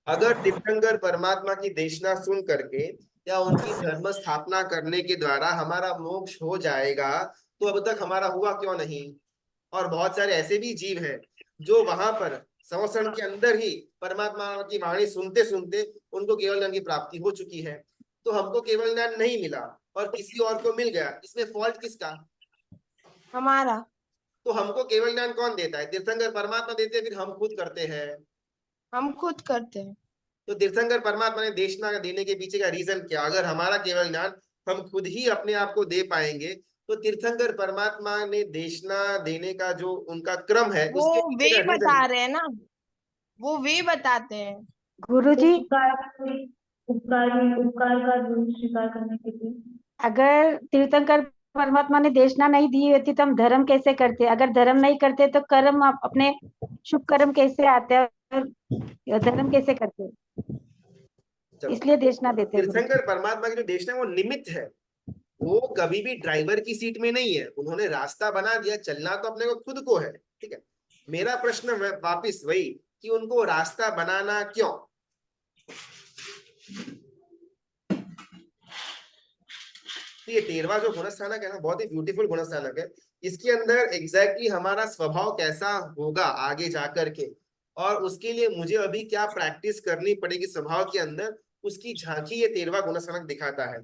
अगर तीर्थंकर परमात्मा की देशना सुन करके या उनकी धर्म स्थापना करने के द्वारा हमारा मोक्ष हो जाएगा तो अब तक हमारा हुआ क्यों नहीं? और बहुत सारे ऐसे भी जीव हैं जो वहां पर संवत्सरण के अंदर ही परमात्मा की वाणी सुनते सुनते उनको केवल ज्ञान की प्राप्ति हो चुकी है। तो हमको केवल ज्ञान नहीं मिला और किसी और को मिल गया, इसमें फॉल्ट किसका? हमारा। तो हमको केवल ज्ञान कौन देता है? तीर्थंकर परमात्मा देते हैं, फिर हम खुद करते हैं? हम खुद करते हैं। तो तीर्थंकर परमात्मा ने देशना देने के पीछे का रीजन क्या? अगर हमारा केवल ज्ञान हम खुद ही अपने आप को दे पाएंगे तो तीर्थंकर परमात्मा ने देशना देने का जो उनका क्रम है वो उसके वे पीछे का बता रीजन। रहे हैं ना, वो वे बताते हैं। गुरु जी, उपकार का ऋण स्वीकार करने के लिए अगर तीर्थंकर परमात्मा ने देशना नहीं दी होती तो हम धर्म कैसे करते? अगर धर्म नहीं करते तो कर्म अपने शुभ कर्म कैसे आते हैं और धर्म कैसे करते? इसलिए देशना देते हैं गुरु जी। तीर्थंकर परमात्मा की जो देशना है वो निमित्त है, वो कभी भी ड्राइवर की सीट में नहीं है। उन्होंने रास्ता बना दिया, चलना तो अपने को खुद को है, ठीक है। मेरा प्रश्न वापिस वही कि उनको रास्ता बनाना क्यों? तो ये 13वां जो गुणस्थानक है ना, बहुत ही ब्यूटीफुल गुणस्थानक है। इसके अंदर एग्जैक्टली हमारा स्वभाव कैसा होगा आगे जाकर के, और उसके लिए मुझे अभी क्या प्रैक्टिस करनी पड़ेगी स्वभाव के अंदर, उसकी झांकी ये 13वां गुणस्थानक दिखाता है।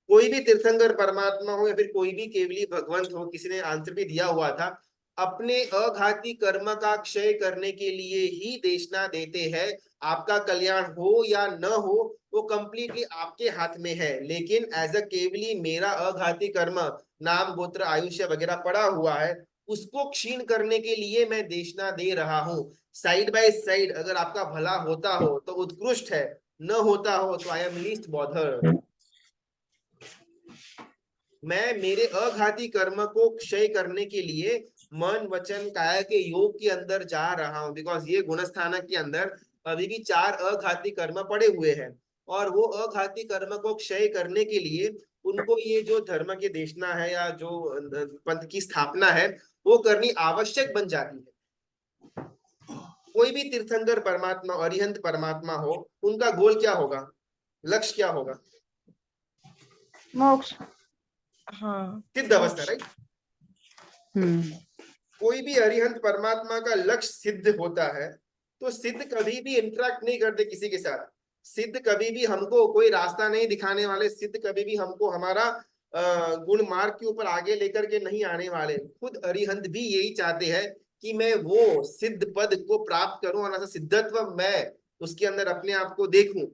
कोई भी तीर्थंकर परमात्मा हो या फिर कोई भी केवली भगवंत हो, किसी ने आंसर भी दिया हुआ था, अपने अघाती कर्म का क्षय करने के लिए ही देशना देते हैं। आपका कल्याण हो या न हो वो कंप्लीटली आपके हाथ में है, लेकिन एज अ केवली मेरा अघाती कर्म नाम गोत्र आयुष्य वगैरह पड़ा हुआ है, उसको क्षीण करने के लिए मैं देशना दे रहा हूं। साइड बाय साइड अगर आपका भला होता हो तो उत्कृष्ट है, न होता हो तो आई एम लीस्ट बॉदर्ड। मैं मेरे अघाती कर्म को क्षय करने के लिए मन वचन काया के योग के अंदर जा रहा हूं, बिकॉज ये गुणस्थानक के अंदर अभी भी 4 अघाती कर्म पड़े हुए हैं, और वो अघाती कर्म को क्षय करने के लिए उनको ये जो धर्म के देशना है या जो पंथ की स्थापना है वो करनी आवश्यक बन जाती है। कोई भी तीर्थंकर परमात्मा अरिहंत परमात्मा हो, उनका गोल क्या होगा, लक्ष्य क्या होगा? मोक्ष। हाँ, सिद्ध अवस्था, राइट। कोई भी अरिहंत परमात्मा का लक्ष्य सिद्ध होता है तो सिद्ध कभी भी इंटरेक्ट नहीं करते किसी के साथ। सिद्ध कभी भी हमको कोई रास्ता नहीं दिखाने वाले, सिद्ध कभी भी हमको हमारा गुण मार्ग के ऊपर आगे लेकर के नहीं आने वाले। खुद अरिहंत भी यही चाहते हैं कि मैं वो सिद्ध पद को प्राप्त करूं और ऐसा सिद्धत्व मैं उसके अंदर अपने आप को देखूं।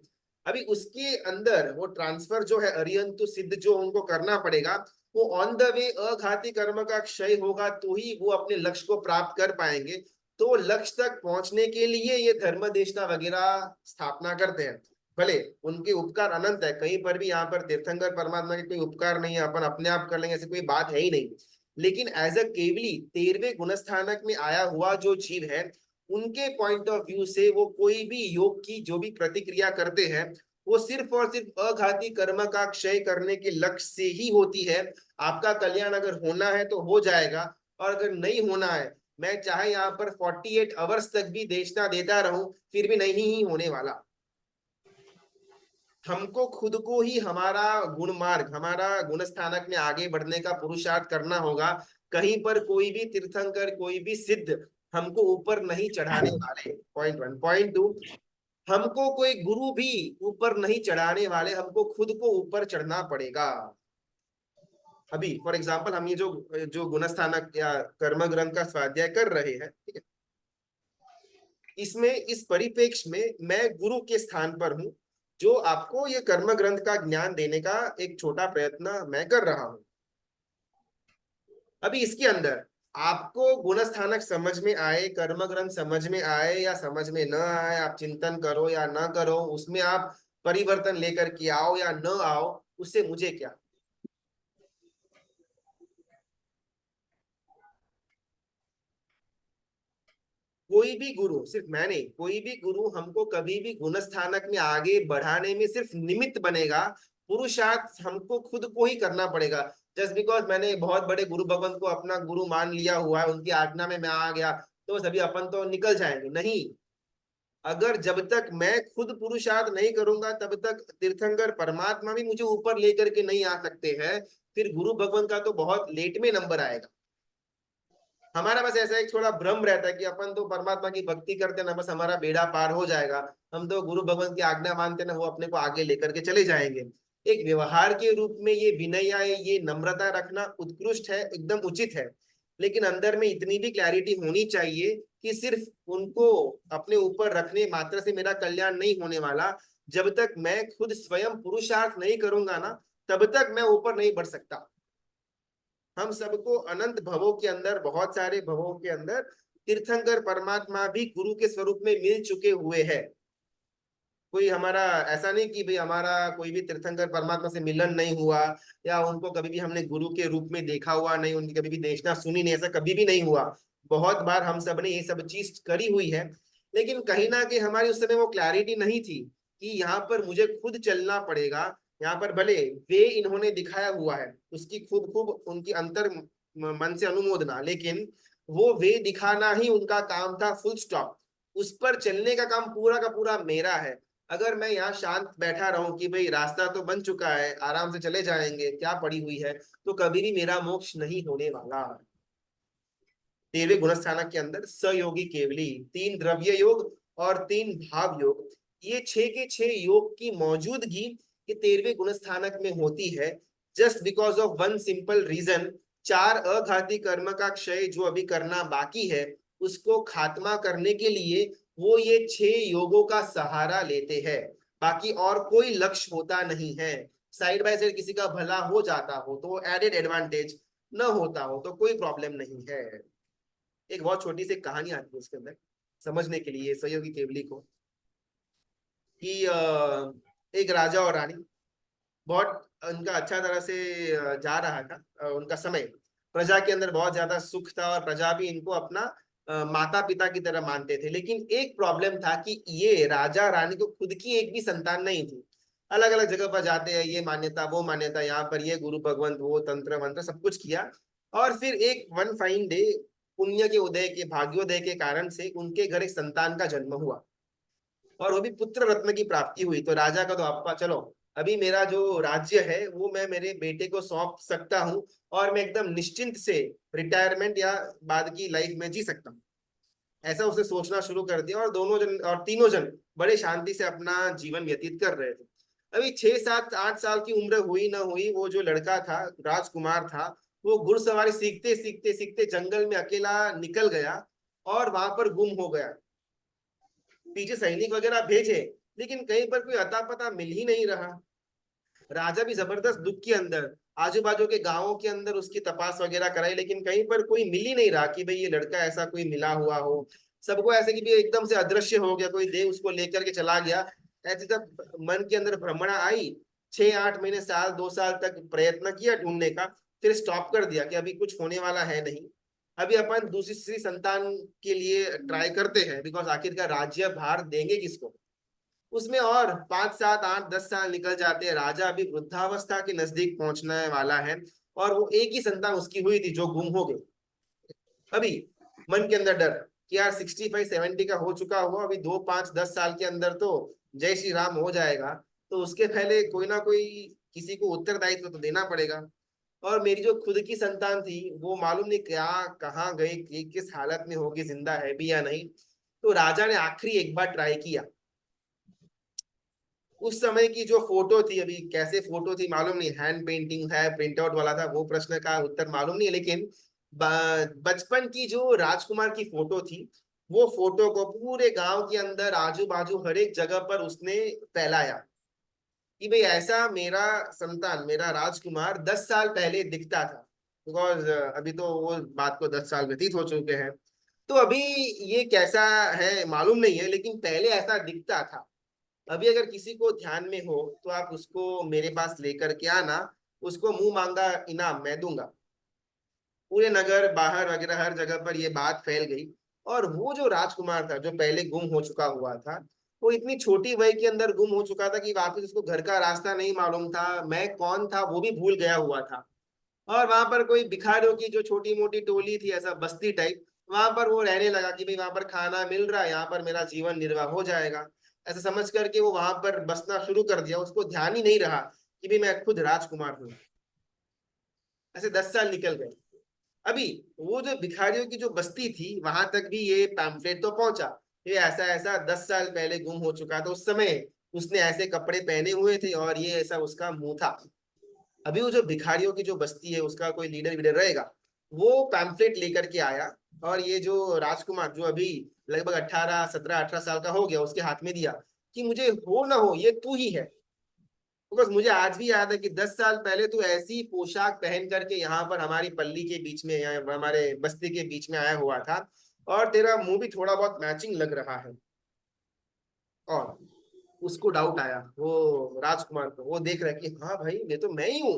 अभी उसके अंदर वो ट्रांसफर जो है अरिहंत तो सिद्ध जो उनको करना पड़ेगा, वो ऑन द वे अघाती कर्म का क्षय होगा तो ही वो अपने लक्ष्य को प्राप्त कर पाएंगे। तो लक्ष्य तक पहुंचने के लिए ये धर्म देशना वगैरह स्थापना करते हैं। भले उनके उपकार अनंत है, कहीं पर भी यहाँ पर तीर्थंकर परमात्मा के कोई उपकार नहीं है, अपन अपने आप कर लेंगे ऐसी कोई बात है ही नहीं। लेकिन एज अ केवली 13वें गुणस्थानक में आया हुआ जो जीव है, उनके पॉइंट ऑफ व्यू से वो कोई भी योग की जो भी प्रतिक्रिया करते हैं वो सिर्फ और सिर्फ अघाती कर्म का क्षय करने के लक्ष्य से ही होती है। आपका कल्याण अगर होना है तो हो जाएगा, और अगर नहीं होना है, मैं चाहे यहाँ पर 48 आवर्स तक भी देशना देता रहूं, फिर भी नहीं ही होने वाला। हमको खुद को ही हमारा गुण मार्ग, हमारा गुण स्थानक में आगे बढ़ने का पुरुषार्थ करना होगा। कहीं पर कोई भी तीर्थंकर, कोई भी सिद्ध हमको ऊपर नहीं चढ़ाने वाले। पॉइंट 1। पॉइंट 2, हमको कोई गुरु भी ऊपर नहीं चढ़ाने वाले, हमको खुद को ऊपर चढ़ना पड़ेगा। अभी फॉर एग्जाम्पल हम ये जो जो गुणस्थानक या कर्म ग्रंथ का स्वाध्याय कर रहे हैं, ठीक है, इसमें इस परिप्रेक्ष्य में मैं गुरु के स्थान पर हूं, जो आपको ये कर्म ग्रंथ का ज्ञान देने का एक छोटा प्रयत्न मैं कर रहा हूं। अभी इसके अंदर आपको गुणस्थानक समझ में आए, कर्म ग्रंथ समझ में आए या समझ में न आए, आप चिंतन करो या न करो, उसमें आप परिवर्तन लेकर के आओ या न आओ, उससे मुझे क्या। कोई भी गुरु, सिर्फ मैं नहीं, कोई भी गुरु हमको कभी भी गुणस्थानक में आगे बढ़ाने में सिर्फ निमित्त बनेगा। पुरुषार्थ हमको खुद को ही करना पड़ेगा। जस्ट बिकॉज मैंने बहुत बड़े गुरु भगवंत को अपना गुरु मान लिया हुआ है, उनकी आज्ञा में मैं आ गया, तो सभी अपन तो निकल जाएंगे, नहीं। अगर जब तक मैं खुद पुरुषार्थ नहीं करूंगा, तब तक तीर्थंकर परमात्मा भी मुझे ऊपर लेकर के नहीं आ सकते हैं। फिर गुरु भगवंत का तो बहुत लेट में नंबर आएगा। हमारा बस ऐसा एक थोड़ा भ्रम रहता है कि अपन तो परमात्मा की भक्ति करते ना, बस हमारा बेड़ा पार हो जाएगा, हम तो गुरु भगवंत की आज्ञा मानते ना, वो अपने को आगे लेकर के चले जाएंगे। एक व्यवहार के रूप में ये विनय या ये नम्रता रखना उत्कृष्ट है, एकदम उचित है, लेकिन अंदर में इतनी भी क्लैरिटी होनी चाहिए कि सिर्फ उनको अपने ऊपर रखने मात्र से मेरा कल्याण नहीं होने वाला। जब तक मैं खुद स्वयं पुरुषार्थ नहीं करूंगा ना, तब तक मैं ऊपर नहीं बढ़ सकता। हम सबको अनंत भवों के अंदर, बहुत सारे भवों के अंदर तीर्थंकर परमात्मा भी गुरु के स्वरूप में मिल चुके हुए हैं। कोई हमारा ऐसा नहीं कि भाई हमारा कोई भी तीर्थंकर परमात्मा से मिलन नहीं हुआ, या उनको कभी भी हमने गुरु के रूप में देखा हुआ नहीं, उनकी कभी भी देशना सुनी नहीं, ऐसा कभी भी नहीं हुआ। बहुत बार हम सब ने ये सब चीज करी हुई है, लेकिन कहीं ना कहीं हमारी उस समय वो क्लैरिटी नहीं थी कि यहाँ पर मुझे खुद चलना पड़ेगा। यहाँ पर भले वे इन्होंने दिखाया हुआ है, उसकी खूब खूब उनकी अंतर मन से अनुमोदना, लेकिन वो वे दिखाना ही उनका काम था, फुल स्टॉप। उस पर चलने का काम पूरा का पूरा मेरा है। अगर मैं यहाँ शांत बैठा रहूं कि भाई रास्ता तो बन चुका है, आराम से चले जाएंगे, क्या पड़ी हुई है, तो कभी भी मेरा मोक्ष नहीं होने वाला। 13वें गुणस्थानक के अंदर सयोगी केवली, 3 द्रव्य योग और 3 भाव योग, ये 6 के 6 योग की मौजूदगी ये 13वें गुणस्थानक में होती है। Just because of one simple reason, 4 अघाती कर्म का क्षय जो अभी करना बाकी है, उसको खात्मा करने के लिए वो ये 6 योगों का सहारा लेते हैं। बाकी और कोई लक्ष्य होता नहीं है। साइड बाय साइड किसी का भला हो जाता हो तो एडेड एडवांटेज, न होता हो तो कोई प्रॉब्लम नहीं है। एक बहुत छोटी सी कहानी आती है उसके अंदर समझने के लिए सहयोगी केवली को, कि एक राजा और रानी, बहुत उनका अच्छा तरह से जा रहा था उनका समय, प्रजा के अंदर बहुत ज्यादा सुख था और प्रजा भी इनको अपना माता पिता की तरह मानते थे। लेकिन एक प्रॉब्लम था कि ये राजा रानी को खुद की एक भी संतान नहीं थी। अलग अलग जगह पर जाते हैं, ये मान्यता वो मान्यता, यहाँ पर ये गुरु भगवंत, वो तंत्र मंत्र सब कुछ किया, और फिर एक वन फाइन डे पुण्य के उदय के, भाग्योदय के कारण से उनके घर एक संतान का जन्म हुआ, और वो भी पुत्र रत्न की प्राप्ति हुई। तो राजा का तो आपका चलो अभी मेरा जो राज्य है वो मैं मेरे बेटे को सौंप सकता हूँ, और मैं एकदम निश्चिंत से रिटायरमेंट या बाद की लाइफ में जी सकता हूँ, ऐसा उसे सोचना शुरू कर दिया। और दोनों जन और तीनों जन बड़े शांति से अपना जीवन व्यतीत कर रहे थे। अभी 6, 7, 8 साल की उम्र हुई ना हुई, वो जो लड़का था, राजकुमार था, वो घुड़सवारी सीखते सीखते सीखते जंगल में अकेला निकल गया और वहां पर गुम हो गया। पीछे सैनिक वगैरह भेजे, लेकिन कहीं पर कोई अता पता मिल ही नहीं रहा। राजा भी जबरदस्त दुख के अंदर, आजू बाजू के गांवों के अंदर उसकी तपास वगैरह कराई, लेकिन कहीं पर कोई मिल ही नहीं रहा कि भाई ये लड़का ऐसा कोई मिला हुआ हो। सबको ऐसे कि भाई एकदम से अदृश्य हो गया, कोई देव उसको लेकर के चला गया। ऐसे जब मन के अंदर भ्रमणा आई, 6, 8 महीने, साल, 2 साल तक प्रयत्न किया ढूंढने का, फिर स्टॉप कर दिया कि अभी कुछ होने वाला है नहीं। अभी अपन दूसरी संतान के लिए ट्राई करते हैं, बिकॉज आखिरकार राज्य भार देंगे किसको। उसमें और 5, 7, 8, 10 साल निकल जाते हैं। राजा अभी वृद्धावस्था के नजदीक पहुंचने वाला है, और वो एक ही संतान उसकी हुई थी जो गुम हो गई। अभी मन के अंदर डर कि यार 65, 70 का हो चुका हुआ, अभी 2, 5, 10 साल के अंदर तो जय श्री राम हो जाएगा। तो उसके पहले कोई ना कोई किसी को उत्तरदायित्व तो देना पड़ेगा। और मेरी जो खुद की संतान थी वो मालूम नहीं क्या कहाँ गई, किस हालत में होगी, जिंदा है भी या नहीं। तो राजा ने आखिरी एक बार ट्राई किया। उस समय की जो फोटो थी, अभी कैसे फोटो थी मालूम नहीं, हैंड पेंटिंग है, प्रिंट आउट वाला था, वो प्रश्न का उत्तर मालूम नहीं है, लेकिन बचपन की जो राजकुमार की फोटो थी, वो फोटो को पूरे गांव के अंदर आजू बाजू हर एक जगह पर उसने फैलाया कि भाई ऐसा मेरा संतान, मेरा राजकुमार 10 साल पहले दिखता था। बिकॉज अभी तो वो बात को 10 साल व्यतीत हो चुके हैं, तो अभी ये कैसा है मालूम नहीं है, लेकिन पहले ऐसा दिखता था। अभी अगर किसी को ध्यान में हो तो आप उसको मेरे पास लेकर के आना, उसको मुंह मांगा इनाम मैं दूंगा। पूरे नगर बाहर वगैरह हर जगह पर ये बात फैल गई। और वो जो राजकुमार था जो पहले गुम हो चुका हुआ था, वो इतनी छोटी वय के अंदर गुम हो चुका था कि वापस उसको घर का रास्ता नहीं मालूम था, मैं कौन था वो भी भूल गया हुआ था। और वहां पर कोई भिखारियों की जो छोटी मोटी टोली थी, ऐसा बस्ती टाइप, वहां पर वो रहने लगा कि भाई वहां पर खाना मिल रहा है, यहाँ पर मेरा जीवन निर्वाह हो जाएगा, ऐसा समझ करके वो वहां पर बसना शुरू कर दिया। उसको ध्यान ही नहीं रहा कि भाई मैं खुद राजकुमार हूँ। ऐसे 10 साल निकल गए। अभी वो जो भिखारियों की जो बस्ती थी वहां तक भी ये पैम्फलेट तो पहुंचा, ये ऐसा ऐसा 10 साल पहले गुम हो चुका था, उस समय उसने ऐसे कपड़े पहने हुए थे और ये ऐसा उसका मुंह था। अभी वो जो भिखारियों की जो बस्ती है उसका कोई लीडर वीडर रहेगा, वो पैम्फलेट लेकर के आया और ये जो राजकुमार जो अभी लगभग 18 17 18 साल का हो गया, उसके हाथ में दिया कि मुझे हो ना हो ये तू ही है। बिकॉज मुझे आज भी याद है कि 10 साल पहले तू ऐसी पोशाक पहन करके यहाँ पर हमारी पल्ली के बीच में या हमारे बस्ती के बीच में आया हुआ था, और तेरा मुंह भी थोड़ा बहुत मैचिंग लग रहा है। और उसको डाउट आया वो राजकुमार को, वो देख रहा है कि हाँ भाई ये तो मैं ही हूँ।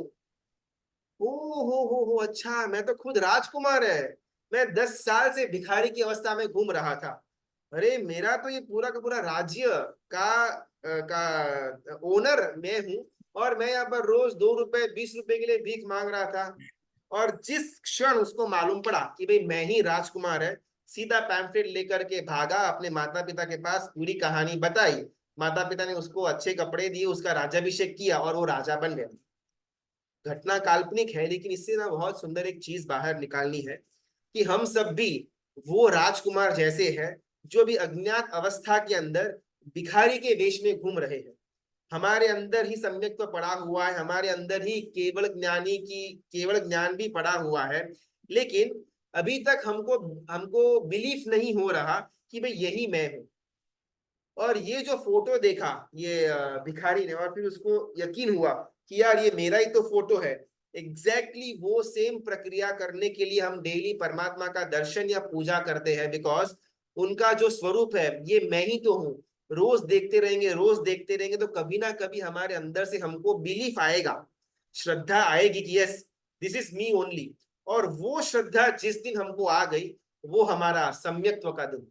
ओ हो, अच्छा मैं तो खुद राजकुमार है। मैं 10 साल से भिखारी की अवस्था में घूम रहा था। अरे मेरा तो ये पूरा का पूरा राज्य का ओनर मैं हूँ, और मैं यहाँ पर रोज 2 रुपए 20 रुपए के लिए भीख मांग रहा था। और जिस क्षण उसको मालूम पड़ा कि भाई मैं ही राजकुमार है, सीधा पैम्फलेट लेकर के भागा अपने माता पिता के पास, पूरी कहानी बताई। माता पिता ने उसको अच्छे कपड़े दिए, उसका राज्याभिषेक किया और वो राजा बन गया। घटना काल्पनिक है, लेकिन इससे ना बहुत सुंदर एक चीज बाहर निकालनी है कि हम सब भी वो राजकुमार जैसे हैं जो भी अज्ञात अवस्था के अंदर भिखारी के वेश में घूम रहे हैं। हमारे अंदर ही सम्यक्त्व पड़ा हुआ है, हमारे अंदर ही केवल ज्ञान भी पड़ा हुआ है, लेकिन अभी तक हमको हमको बिलीफ नहीं हो रहा कि भाई यही मैं हूं। और ये जो फोटो देखा ये भिखारी ने, और फिर उसको यकीन हुआ कि यार ये मेरा ही तो फोटो है। एग्जैक्टली वो सेम प्रक्रिया करने के लिए हम डेली परमात्मा का दर्शन या पूजा करते हैं, बिकॉज उनका जो स्वरूप है ये मैं ही तो हूँ। रोज देखते रहेंगे, रोज देखते रहेंगे, तो कभी ना कभी हमारे अंदर से हमको बिलीफ आएगा, श्रद्धा आएगी कि yes this is me only. और वो श्रद्धा जिस दिन हमको आ गई, वो हमारा सम्यक्त्व का दिन।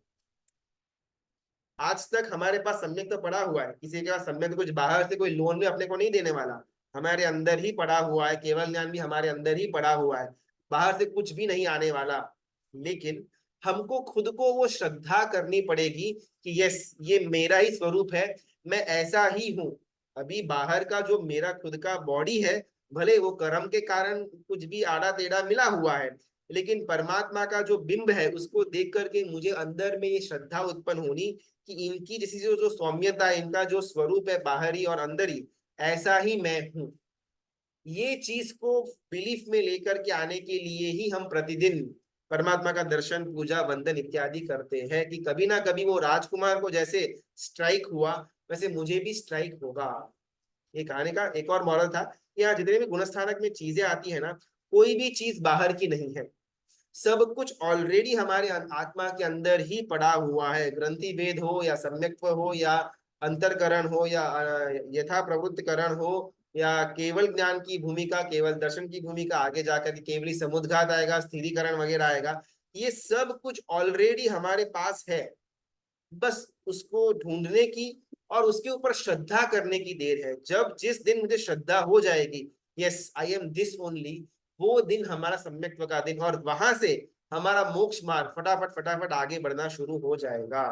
आज तक हमारे पास सम्यक तो पड़ा हुआ है, किसी के पास सम्यक कुछ बाहर से कोई लोन में अपने को नहीं देने वाला, हमारे अंदर ही पड़ा हुआ है। केवल ज्ञान भी हमारे अंदर ही पड़ा हुआ है, बाहर से कुछ भी नहीं आने वाला। लेकिन हमको खुद को वो श्रद्धा करनी पड़ेगी कि यस ये मेरा ही स्वरूप है, मैं ऐसा ही हूँ। अभी बाहर का जो मेरा खुद का बॉडी है, भले वो कर्म के कारण कुछ भी आड़ा टेढ़ा मिला हुआ है, लेकिन परमात्मा का जो बिंब है उसको देख करके मुझे अंदर में ये श्रद्धा उत्पन्न होनी कि इनकी जैसी जो सौम्यता है, इनका जो स्वरूप है बाहरी और अंदरी, ऐसा ही मैं हूं। ये चीज को बिलीफ में लेकर के आने के लिए ही हम प्रतिदिन परमात्मा का दर्शन पूजा वंदन इत्यादि करते हैं, कि कभी ना कभी वो राजकुमार को जैसे स्ट्राइक हुआ वैसे मुझे भी स्ट्राइक होगा। ये कहानी का एक और मॉरल था कि यहाँ जितने भी गुणस्थानक में चीजें आती है ना, कोई भी चीज बाहर की नहीं है, सब कुछ ऑलरेडी हमारे आत्मा के अंदर ही पड़ा हुआ है। ग्रंथि भेद हो या सम्यक्त्व हो या अंतरकरण हो या यथा प्रवृत्तकरण हो या केवल ज्ञान की भूमिका, केवल दर्शन की भूमिका, आगे जाकर के केवली समुद्घात आएगा, स्थिरीकरण वगैरह आएगा, ये सब कुछ ऑलरेडी हमारे पास है। बस उसको ढूंढने की और उसके ऊपर श्रद्धा करने की देर है। जब जिस दिन मुझे श्रद्धा हो जाएगी yes I am this only, वो दिन हमारा सम्यक्त्व का दिन, और वहां से हमारा मोक्ष मार्ग फटाफट फटाफट आगे बढ़ना शुरू हो जाएगा।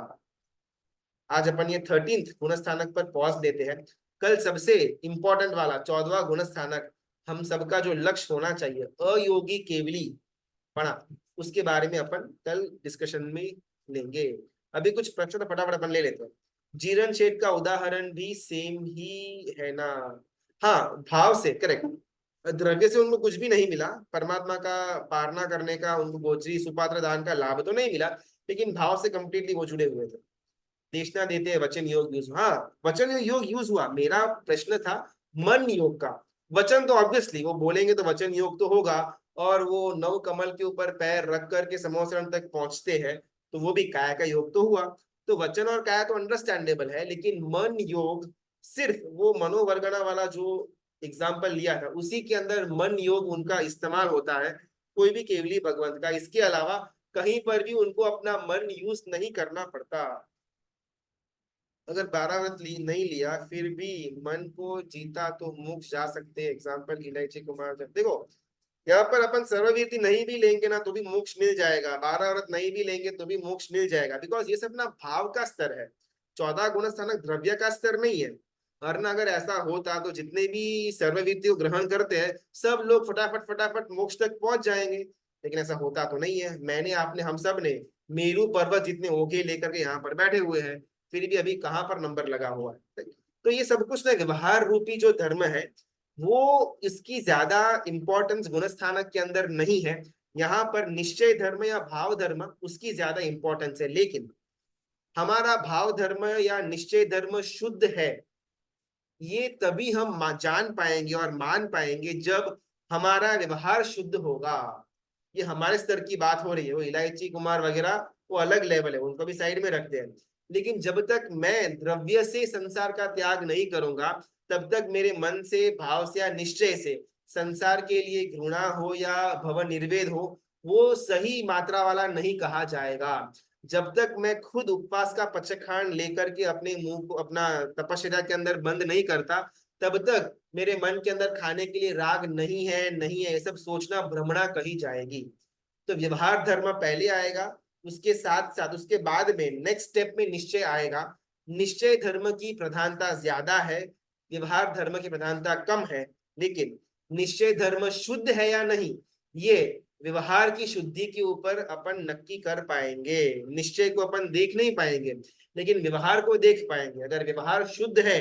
आज अपन ये 13th गुणस्थानक पर पॉज देते हैं। कल सबसे इंपॉर्टेंट वाला 14वां गुणस्थानक, हम सबका जो लक्ष्य होना चाहिए, अयोगी केवली पढ़ा, उसके बारे में अपन कल डिस्कशन में लेंगे। अभी कुछ प्रश्न तो फटाफट अपन ले लेते हैं। जीरण शेड का उदाहरण भी सेम ही है ना? हाँ, भाव से करेक्ट। द्रव्य से उनको कुछ भी नहीं मिला, परमात्मा का पारना करने का उनको गोचरी सुपात्र दान का लाभ तो नहीं मिला, लेकिन भाव से कंप्लीटली वो जुड़े हुए थे। देशना देते हैं, वचन योग यूज, हाँ वचन योग यूज हुआ। मेरा प्रश्न था मन योग का। वचन तो ऑब्वियसली वो बोलेंगे तो वचन योग तो होगा, और वो नव कमल के ऊपर पैर रख करके समोसरण तक पहुंचते हैं, तो वो भी काया का योग तो हुआ। तो वचन और काया तो अंडरस्टैंडेबल है, लेकिन मन योग सिर्फ वो मनोवर्गना वाला जो एग्जाम्पल लिया था उसी के अंदर मन योग उनका इस्तेमाल होता है, कोई भी केवली भगवंत का। इसके अलावा कहीं पर भी उनको अपना मन यूज नहीं करना पड़ता। अगर 12 व्रत नहीं लिया फिर भी मन को जीता तो मोक्ष जा सकते हैं। एग्जाम्पल इलायची कुमार। जब देखो यहाँ पर अपन सर्ववीर्ति नहीं भी लेंगे ना तो भी मोक्ष मिल जाएगा, 12 व्रत नहीं भी लेंगे तो भी मोक्ष मिल जाएगा, बिकॉज ये सब ना भाव का स्तर है, 14 गुण स्थानक द्रव्य का स्तर नहीं है। और ना अगर ऐसा होता तो जितने भी सर्ववीर्ति को ग्रहण करते हैं सब लोग फटाफट फटाफट मोक्ष तक पहुंच जाएंगे, लेकिन ऐसा होता तो नहीं है। मैंने, आपने, हम सब ने मेरू पर्वत जितने ओके लेकर के यहाँ पर बैठे हुए हैं, फिर भी अभी कहाँ पर नंबर लगा हुआ है। तो ये सब कुछ ना व्यवहार रूपी जो धर्म है वो इसकी ज्यादा इंपॉर्टेंस गुणस्थानक के अंदर नहीं है। यहाँ पर निश्चय धर्म या भाव धर्म उसकी ज्यादा इंपॉर्टेंस है। लेकिन हमारा भाव धर्म या निश्चय धर्म शुद्ध है, ये तभी हम जान पाएंगे और मान पाएंगे जब हमारा व्यवहार शुद्ध होगा। ये हमारे स्तर की बात हो रही है, वो इलायची कुमार वगैरह वो अलग लेवल है, उनको भी साइड में रखते हैं। लेकिन जब तक मैं द्रव्य से संसार का त्याग नहीं करूंगा तब तक मेरे मन से, भाव से या निश्चय से संसार के लिए घृणा हो या भव निर्वेद हो वो सही मात्रा वाला नहीं कहा जाएगा। जब तक मैं खुद उपवास का पचखान लेकर के अपने मुंह को अपना तपस्या के अंदर बंद नहीं करता तब तक मेरे मन के अंदर खाने के लिए राग नहीं है, नहीं है, ये सब सोचना भ्रमणा कही जाएगी। तो व्यवहार धर्म पहले आएगा, उसके साथ साथ उसके बाद में नेक्स्ट स्टेप में निश्चय आएगा। निश्चय धर्म की प्रधानता ज्यादा है, व्यवहार धर्म की प्रधानता कम है। लेकिन निश्चय धर्म शुद्ध है या नहीं ये व्यवहार की शुद्धि के ऊपर अपन नक्की कर पाएंगे। निश्चय को अपन देख नहीं पाएंगे लेकिन व्यवहार को देख पाएंगे। अगर व्यवहार शुद्ध है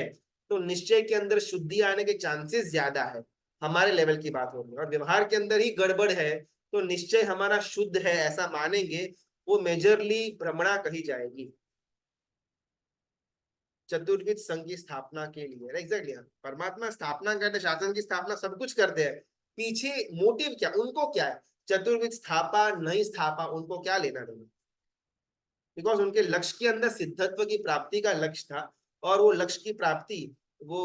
तो निश्चय के अंदर शुद्धि आने के चांसेस ज्यादा है, हमारे लेवल की बात होगी। और व्यवहार के अंदर ही गड़बड़ है तो निश्चय हमारा शुद्ध है ऐसा मानेंगे, वो मेजरली भ्रमणा कही जाएगी। चतुर्विध संघ की स्थापना के लिए एग्जैक्टली परमात्मा स्थापना करते, शासन की स्थापना सब कुछ करते हैं, पीछे मोटिव क्या, उनको क्या है, चतुर्विध स्थापा नहीं स्थापा उनको क्या लेना देना, बिकॉज उनके लक्ष्य के अंदर सिद्धत्व की प्राप्ति का लक्ष्य था। और वो लक्ष्य की प्राप्ति वो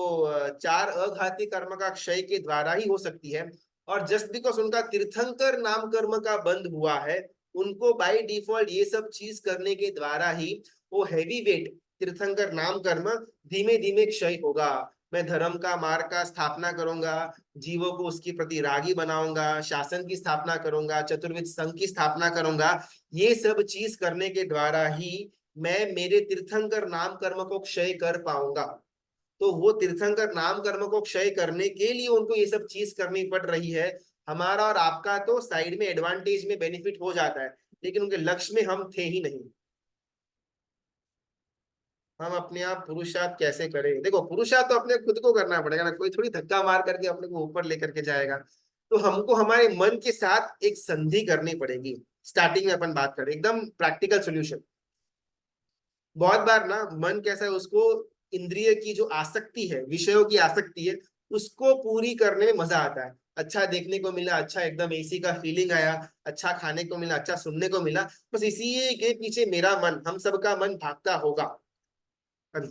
4 अघाती कर्म का क्षय के द्वारा ही हो सकती है। और जस्ट बिकॉज उनका तीर्थंकर नाम कर्म का बंद हुआ है, उनको बाय डिफॉल्ट ये सब चीज करने के द्वारा ही वो हैवी वेट तीर्थंकर नाम कर्म धीमे धीमे क्षय होगा। मैं धर्म का मार्ग का स्थापना करूंगा, जीवों को उसके प्रति रागी बनाऊंगा, शासन की स्थापना करूंगा, चतुर्विध संघ की स्थापना करूंगा। ये सब चीज करने के द्वारा ही मैं मेरे तीर्थंकर नाम कर्म को क्षय कर पाऊंगा। तो वो तीर्थंकर नाम कर्म को क्षय करने के लिए उनको ये सब चीज करनी पड़ रही है। हमारा और आपका तो साइड में एडवांटेज में बेनिफिट हो जाता है, लेकिन उनके लक्ष्य में हम थे ही नहीं। हम अपने आप पुरुषार्थ कैसे करें? देखो पुरुषार्थ तो अपने खुद को करना पड़ेगा ना, कोई थोड़ी धक्का मार करके अपने को ऊपर लेकर के जाएगा। तो हमको हमारे मन के साथ एक संधि करनी पड़ेगी। स्टार्टिंग में अपन बात करें एकदम प्रैक्टिकल सोल्यूशन। बहुत बार ना मन कैसा है, उसको इंद्रिय की जो आसक्ति है, विषयों की आसक्ति है, उसको पूरी करने में मजा आता है। अच्छा देखने को मिला, अच्छा एकदम एसी का फीलिंग आया, अच्छा खाने को मिला, अच्छा सुनने को मिला, बस इसी के पीछे मेरा मन, हम सबका मन भागता होगा। अभी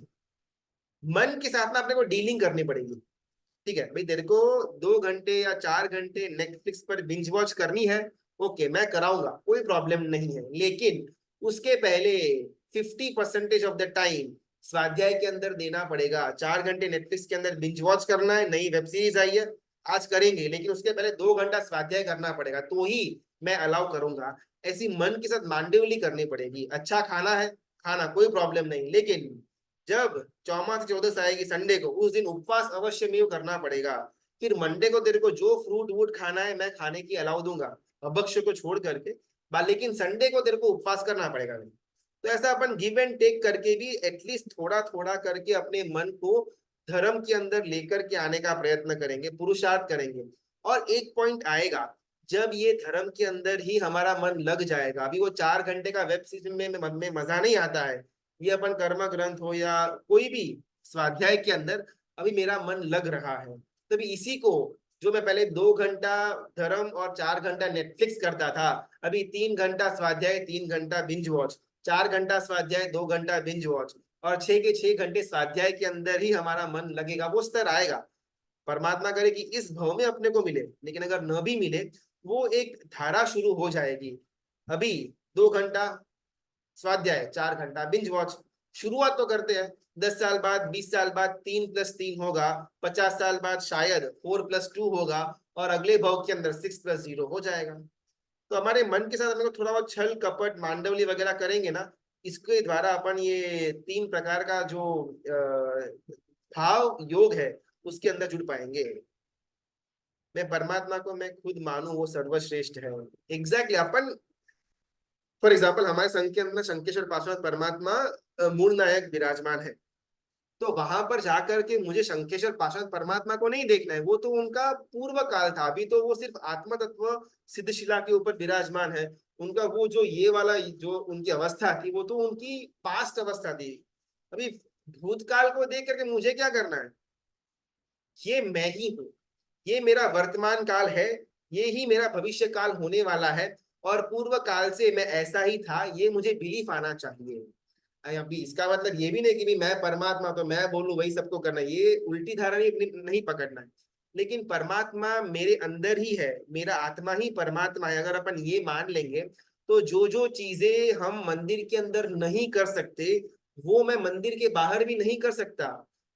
मन के साथ ना अपने को डीलिंग करनी पड़ेगी। ठीक है भाई, तेरे को 2 घंटे या 4 घंटे नेटफ्लिक्स पर बिंज वॉच करनी है, ओके मैं कराऊंगा, कोई प्रॉब्लम नहीं है। लेकिन उसके पहले 50% ऑफ द टाइम स्वाध्याय के अंदर देना पड़ेगा। 4 घंटे नेटफ्लिक्स के अंदर बिंज वॉच करना है, नई वेब सीरीज आई है आज करेंगे, लेकिन उसके पहले 2 घंटा स्वाध्याय करना पड़ेगा, तो ही मैं अलाउ करूंगा। ऐसी मन के साथ मांडवली करनी पड़ेगी। अच्छा खाना है, खाना कोई प्रॉब्लम नहीं, लेकिन जब चौमास चौदस आएगी संडे को, उस दिन उपवास अवश्य में करना पड़ेगा। फिर मंडे को तेरे को जो फ्रूट वूट खाना है मैं खाने की अलाउ दूंगा, अभक्ष्य को छोड़ करके, लेकिन संडे को तेरे को उपवास करना पड़ेगा नहीं। तो ऐसा अपन गिव एंड टेक करके भी एटलीस्ट थोड़ा थोड़ा करके अपने मन को धर्म के अंदर लेकर के आने का प्रयत्न करेंगे, पुरुषार्थ करेंगे। और एक पॉइंट आएगा जब ये धर्म के अंदर ही हमारा मन लग जाएगा। अभी वो 4 घंटे का वेब सीरीज में मजा नहीं आता है, ये अपन कर्म ग्रंथ हो या कोई भी स्वाध्याय के अंदर अभी मेरा मन लग रहा है। तभी इसी को जो मैं पहले 2 घंटा धर्म और 4 घंटा नेटफ्लिक्स करता था, अभी 3 घंटा स्वाध्याय 3 घंटा बिंज वॉच, 4 घंटा स्वाध्याय 2 घंटा बिंज वॉच, और 6 के 6 घंटे स्वाध्याय के अंदर ही हमारा मन लगेगा। वो स्तर आएगा, परमात्मा करे कि इस भाव में अपने को मिले, लेकिन अगर न भी मिले वो एक धारा शुरू हो जाएगी। अभी 2 घंटा स्वाध्याय 4 घंटा बिंज वॉच, शुरुआत तो करते हैं। 10 साल बाद 20 साल बाद 3+3 होगा, 50 साल बाद शायद 4+2 होगा, और अगले भाव के अंदर 6+0 हो जाएगा। तो हमारे मन के साथ हम थोड़ा बहुत छल कपट मांडवली वगैरह करेंगे ना, इसके द्वारा अपन ये 3 प्रकार का जो भाव योग है उसके अंदर जुड़ पाएंगे। मैं परमात्मा को मैं खुद मानूं वो सर्वश्रेष्ठ है। एग्जैक्टली अपन फॉर एग्जाम्पल हमारे संघ के अंदर शंकेश्वर पार्षद परमात्मा मूल नायक विराजमान है, तो वहां पर जाकर के मुझे शंकेश्वर पार्षद परमात्मा को नहीं देखना है, वो तो उनका पूर्व काल था। अभी तो वो सिर्फ आत्म तत्व सिद्धशिला के ऊपर विराजमान है। उनका वो जो ये वाला जो उनकी अवस्था थी वो तो उनकी पास्ट अवस्था थी। अभी भूतकाल को देख करके मुझे क्या करना है? ये मैं ही हूँ, ये मेरा वर्तमान काल है, ये ही मेरा भविष्य काल होने वाला है, और पूर्व काल से मैं ऐसा ही था, ये मुझे बिलीफ आना चाहिए। अभी इसका मतलब ये भी नहीं कि भी मैं परमात्मा तो मैं बोलूं वही सबको करना है, ये उल्टी धारणा नहीं पकड़ना है। लेकिन परमात्मा मेरे अंदर ही है, मेरा आत्मा ही परमात्मा है। अगर अपन ये मान लेंगे तो जो जो चीजें हम मंदिर के अंदर नहीं कर सकते वो मैं मंदिर के बाहर भी नहीं कर सकता।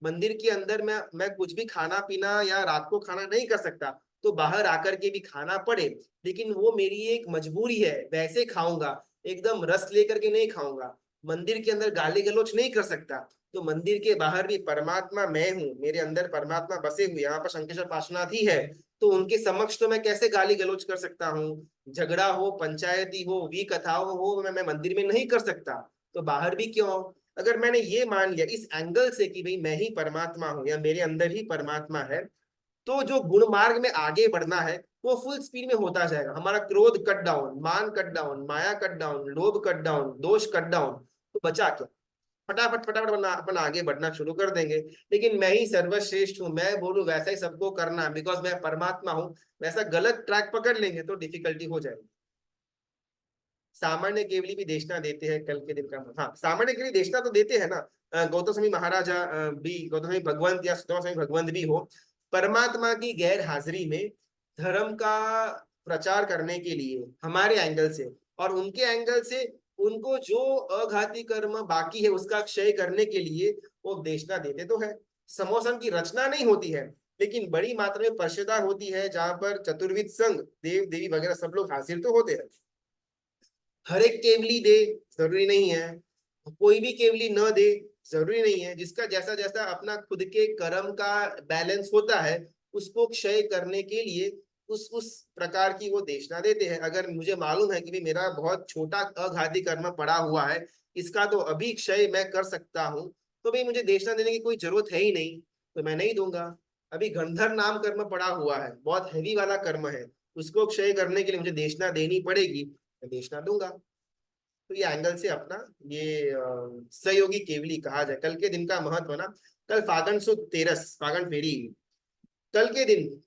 मंदिर के अंदर मैं कुछ भी खाना पीना या रात को खाना नहीं कर सकता, तो बाहर आकर के भी खाना पड़े, लेकिन वो मेरी एक मजबूरी है, वैसे खाऊंगा, एकदम रस लेकर के नहीं खाऊंगा। मंदिर के अंदर गाली गलौच नहीं कर सकता, तो मंदिर के बाहर भी परमात्मा मैं हूँ, मेरे अंदर परमात्मा बसे हुए। यहाँ पर शंकेश्वर पार्श्वनाथ ही है, तो उनके समक्ष तो मैं कैसे गाली गलौच कर सकता हूँ? झगड़ा हो, पंचायती हो, वी कथाओं हो, मैं मंदिर में नहीं कर सकता, तो बाहर भी क्यों? अगर मैंने ये मान लिया इस एंगल से कि भाई मैं ही परमात्मा हूँ या मेरे अंदर ही परमात्मा है, तो जो गुण मार्ग में आगे बढ़ना है वो फुल स्पीड में होता जाएगा। हमारा क्रोध कट डाउन, मान कट डाउन, माया कट डाउन, लोभ कट डाउन, दोष कट डाउन, तो बचा क्या? फटाफट फटाफट अपन आगे बढ़ना शुरू कर देंगे। लेकिन मैं ही सर्वश्रेष्ठ हूँ, मैं बोलूं वैसा ही सबको करना बिकॉज मैं परमात्मा हूँ, वैसा गलत ट्रैक पकड़ लेंगे तो डिफिकल्टी हो जाएगी। सामान्य केवली भी देशना देते हैं कल के दिन का। हाँ, सामान्य केवली देशना तो देते हैं ना। गौतम स्वामी महाराजा भी, गौतम स्वामी भगवंत या सुदामा स्वामी भगवंत भी हो, परमात्मा की गैर हाजिरी में धर्म का प्रचार करने के लिए हमारे एंगल से और उनके एंगल से उनको जो अघाती कर्म बाकी है उसका क्षय करने के लिए वो देशना देते तो है। समोसन की रचना नहीं होती है, लेकिन बड़ी मात्रा में पर्षदा होती है जहां पर चतुर्विद संघ, देव देवी वगैरह सब लोग हाजिर तो होते हैं। हर एक केवली दे जरूरी नहीं है, कोई भी केवली न दे जरूरी नहीं है। जिसका जैसा जैसा अपना खुद के कर्म का बैलेंस होता है उसको क्षय करने के लिए उस प्रकार की वो देशना देते हैं। अगर मुझे मालूम है कि भी मेरा बहुत छोटा अघाती कर्म पड़ा हुआ है, इसका तो अभी क्षय मैं कर सकता हूँ, तो भाई मुझे देशना देने की कोई जरूरत है ही नहीं, तो मैं नहीं दूंगा। अभी गंधर नाम कर्म पड़ा हुआ है, बहुत हैवी वाला कर्म है, उसको क्षय करने के लिए मुझे देशना देनी पड़ेगी, मैं देशना दूंगा। तो ये एंगल से अपना ये सहयोगी केवली कहा जाए। कल के दिन का महत्व ना, कल फागण सुद 13 फागण फेरी, कल के दिन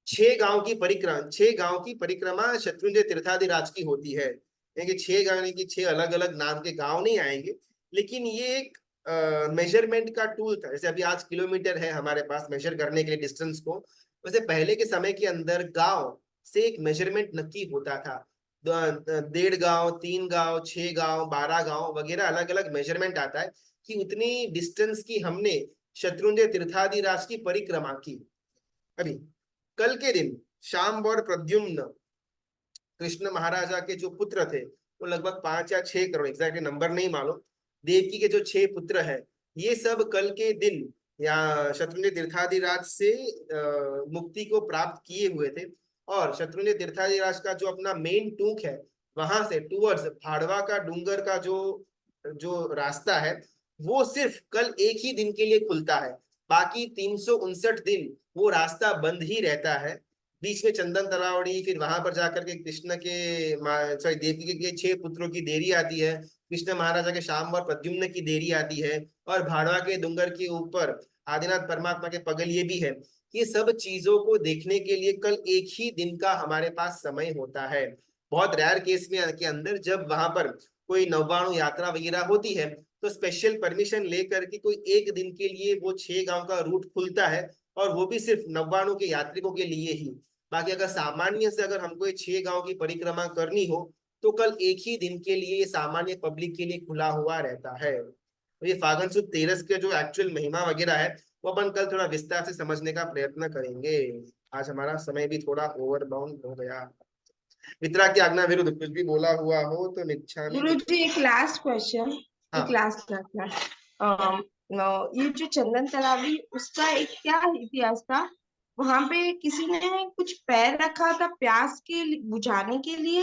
6 गांव की परिक्रमा शत्रुंजय तीर्थाधिराज की होती है। यानी 6 गांव की 6 अलग अलग नाम के गांव नहीं आएंगे, लेकिन ये एक मेजरमेंट का टूल था। जैसे अभी आज किलोमीटर है हमारे पास मेजर करने के लिए डिस्टेंस को, वैसे पहले के समय के अंदर गांव से एक मेजरमेंट नक्की होता था। 1.5 गांव, 3 गांव, 6 गांव, 12 गांव वगैरह अलग अलग मेजरमेंट आता है कि उतनी डिस्टेंस की हमने शत्रुंजय तीर्थाधिराज की परिक्रमा की। अभी कल के दिन शांब और प्रद्युम्न कृष्ण महाराजा के जो पुत्र थे वो लगभग 5 या 6 करोड़, एग्जैक्टली नंबर नहीं मालूम, देवकी के जो 6 पुत्र हैं, ये सब कल के दिन या शत्रुंजय तीर्थाधिराज से मुक्ति को प्राप्त किए हुए थे। और शत्रुंजय तीर्थाधिराज का जो अपना मेन टूक है, वहां से टूवर्ड्स भाड़वा का डूंगर का जो जो रास्ता है, वो सिर्फ कल एक ही दिन के लिए खुलता है। बाकी 359 दिन वो रास्ता बंद ही रहता है। बीच में चंदन तलावड़ी, फिर वहां पर जाकर के कृष्ण के सॉरी देवकी के 6 पुत्रों की देरी आती है, कृष्ण महाराजा के शाम और प्रद्युम्न की देरी आती है, और भाड़वा के डूंगर के ऊपर आदिनाथ परमात्मा के पगलिए भी है। ये सब चीजों को देखने के लिए कल एक ही दिन का हमारे पास समय होता है। बहुत रेयर केस में के अंदर जब वहां पर कोई नौबाणु यात्रा वगैरह होती है, तो स्पेशल परमिशन लेकर के कोई एक दिन के लिए वो 6 गांव का रूट खुलता है, और वो भी सिर्फ नौबाणु के यात्रिकों के लिए ही। बाकी अगर सामान्य से अगर हमको ये 6 गांव की परिक्रमा करनी हो, तो कल एक ही दिन के लिए ये सामान्य पब्लिक के लिए खुला हुआ रहता है। तो ये फागुन सुद 13 के जो एक्चुअल महिमा वगैरह है, वो अपन कल थोड़ा विस्तार से समझने का प्रयत्न करेंगे। आज हमारा समय भी थोड़ा ओवर बाउंड हो गया। मित्रा की आज्ञा विरुद्ध कुछ भी बोला हुआ हो तो निच्छामी। गुरु जी, एक लास्ट क्वेश्चन, हाँ। एक लास्ट ये जो चंदन तलावी, उसका एक क्या इतिहास था? वहां पे किसी ने कुछ पैर रखा था प्यास के बुझाने के लिए,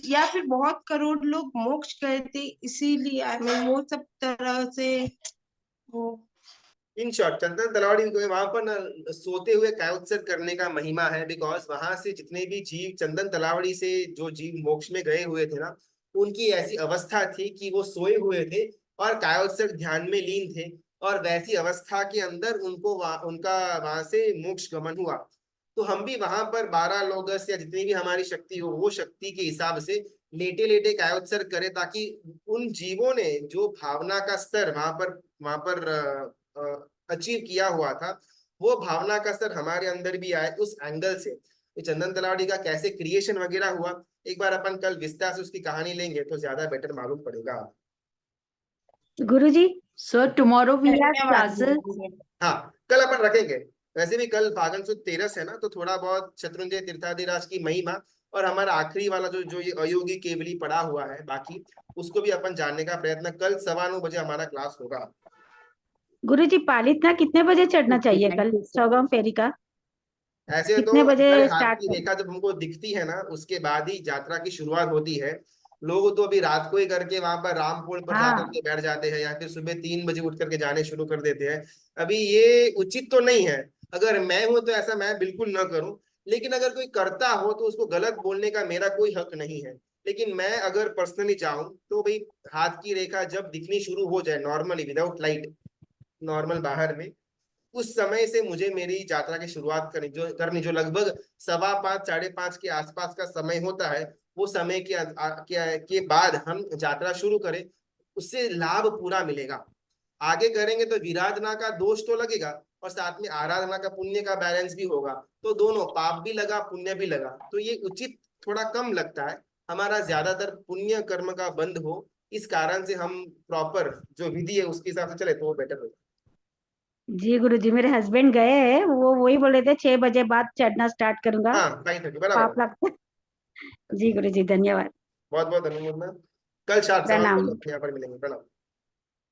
या फिर बहुत करोड़ लोग मोक्ष गए थे इसीलिए? आई मीन वो सब तरह से वो। इन शॉर्ट चंदन तलावड़ी को वहां पर न सोते हुए कायोत्सर्ग करने का महिमा है। बिकॉज वहां से जितने भी जीव चंदन तलावड़ी से जो जीव मोक्ष में गए हुए थे ना, उनकी ऐसी अवस्था थी कि वो सोए हुए थे और कायोत्सर्ग ध्यान में लीन थे, और वैसी अवस्था के अंदर उनको उनका वहां से मोक्ष गमन हुआ। तो हम भी वहां पर 12 लोगस या जितनी भी हमारी शक्ति हो, वो शक्ति के हिसाब से लेटे लेटे कायोत्सर्ग करें, ताकि उन जीवों ने जो भावना का स्तर वहां पर अचीव किया हुआ था, वो भावना का स्तर हमारे अंदर भी आए। उस एंगल से ये चंदन तलावड़ी का कैसे क्रिएशन वगैरह हुआ, एक बार अपन कल विस्तार से उसकी कहानी लेंगे तो ज्यादा बेटर मालूम पड़ेगा। गुरुजी, सर टुमारो वी हैव धन्यवाद क्लासेस। गुरु जी। हाँ, कल अपन रखेंगे। वैसे भी कल फागुन सुद 13 है ना, तो थोड़ा बहुत शत्रुंजय तीर्थाधिराज की महिमा और हमारा आखिरी वाला जो ये अयोगी केवली पड़ा हुआ है, बाकी उसको भी अपन जानने का प्रयत्न, कल 9:15 बजे हमारा क्लास होगा। गुरुजी, पालितना कितने बजे चढ़ना चाहिए कल 100 गांव फेरी का? ऐसे तो कितने बजे अगर हाथ स्टार्ट की रेखा जब हमको दिखती है ना, उसके बाद ही यात्रा की शुरुआत होती है। लोग तो अभी रात को ही करके वहां पर रामपुर पर जाकर हाँ, के बैठ जाते हैं, या फिर सुबह 3 बजे उठ करके जाने शुरू कर देते हैं। अभी ये उचित तो नहीं है। अगर मैं हूं तो ऐसा मैं बिल्कुल न करूं, लेकिन अगर कोई करता हो तो उसको गलत बोलने का मेरा कोई हक नहीं है। लेकिन मैं अगर पर्सनली चाहूं तो भाई, हाथ की रेखा जब दिखनी शुरू हो जाए नॉर्मली विदाउट लाइट, नॉर्मल बाहर में, उस समय से मुझे मेरी यात्रा की शुरुआत करनी जो लगभग 5:15 5:30 के आसपास का समय होता है, वो समय के बाद हम यात्रा शुरू करें, उससे लाभ पूरा मिलेगा। आगे करेंगे तो विराधना का दोष तो लगेगा, और साथ में आराधना का पुण्य का बैलेंस भी होगा, तो दोनों पाप भी लगा पुण्य भी लगा, तो ये उचित थोड़ा कम लगता है। हमारा ज्यादातर पुण्य कर्म का बंद हो, इस कारण से हम प्रॉपर जो विधि है उसके हिसाब से चले तो वो बेटर होगा। जी गुरुजी, मेरे हस्बैंड गए हैं, वो वही बोल रहे थे 6 बजे बाद चढ़ना स्टार्ट करूंगा, हाँ, 5:30 बराबर। पाप लगता है। जी गुरुजी, धन्यवाद, बहुत बहुत अनुमोदन। कल शाम 7 प्रणाम। बजे यहाँ पर मिलेंगे। प्रणाम।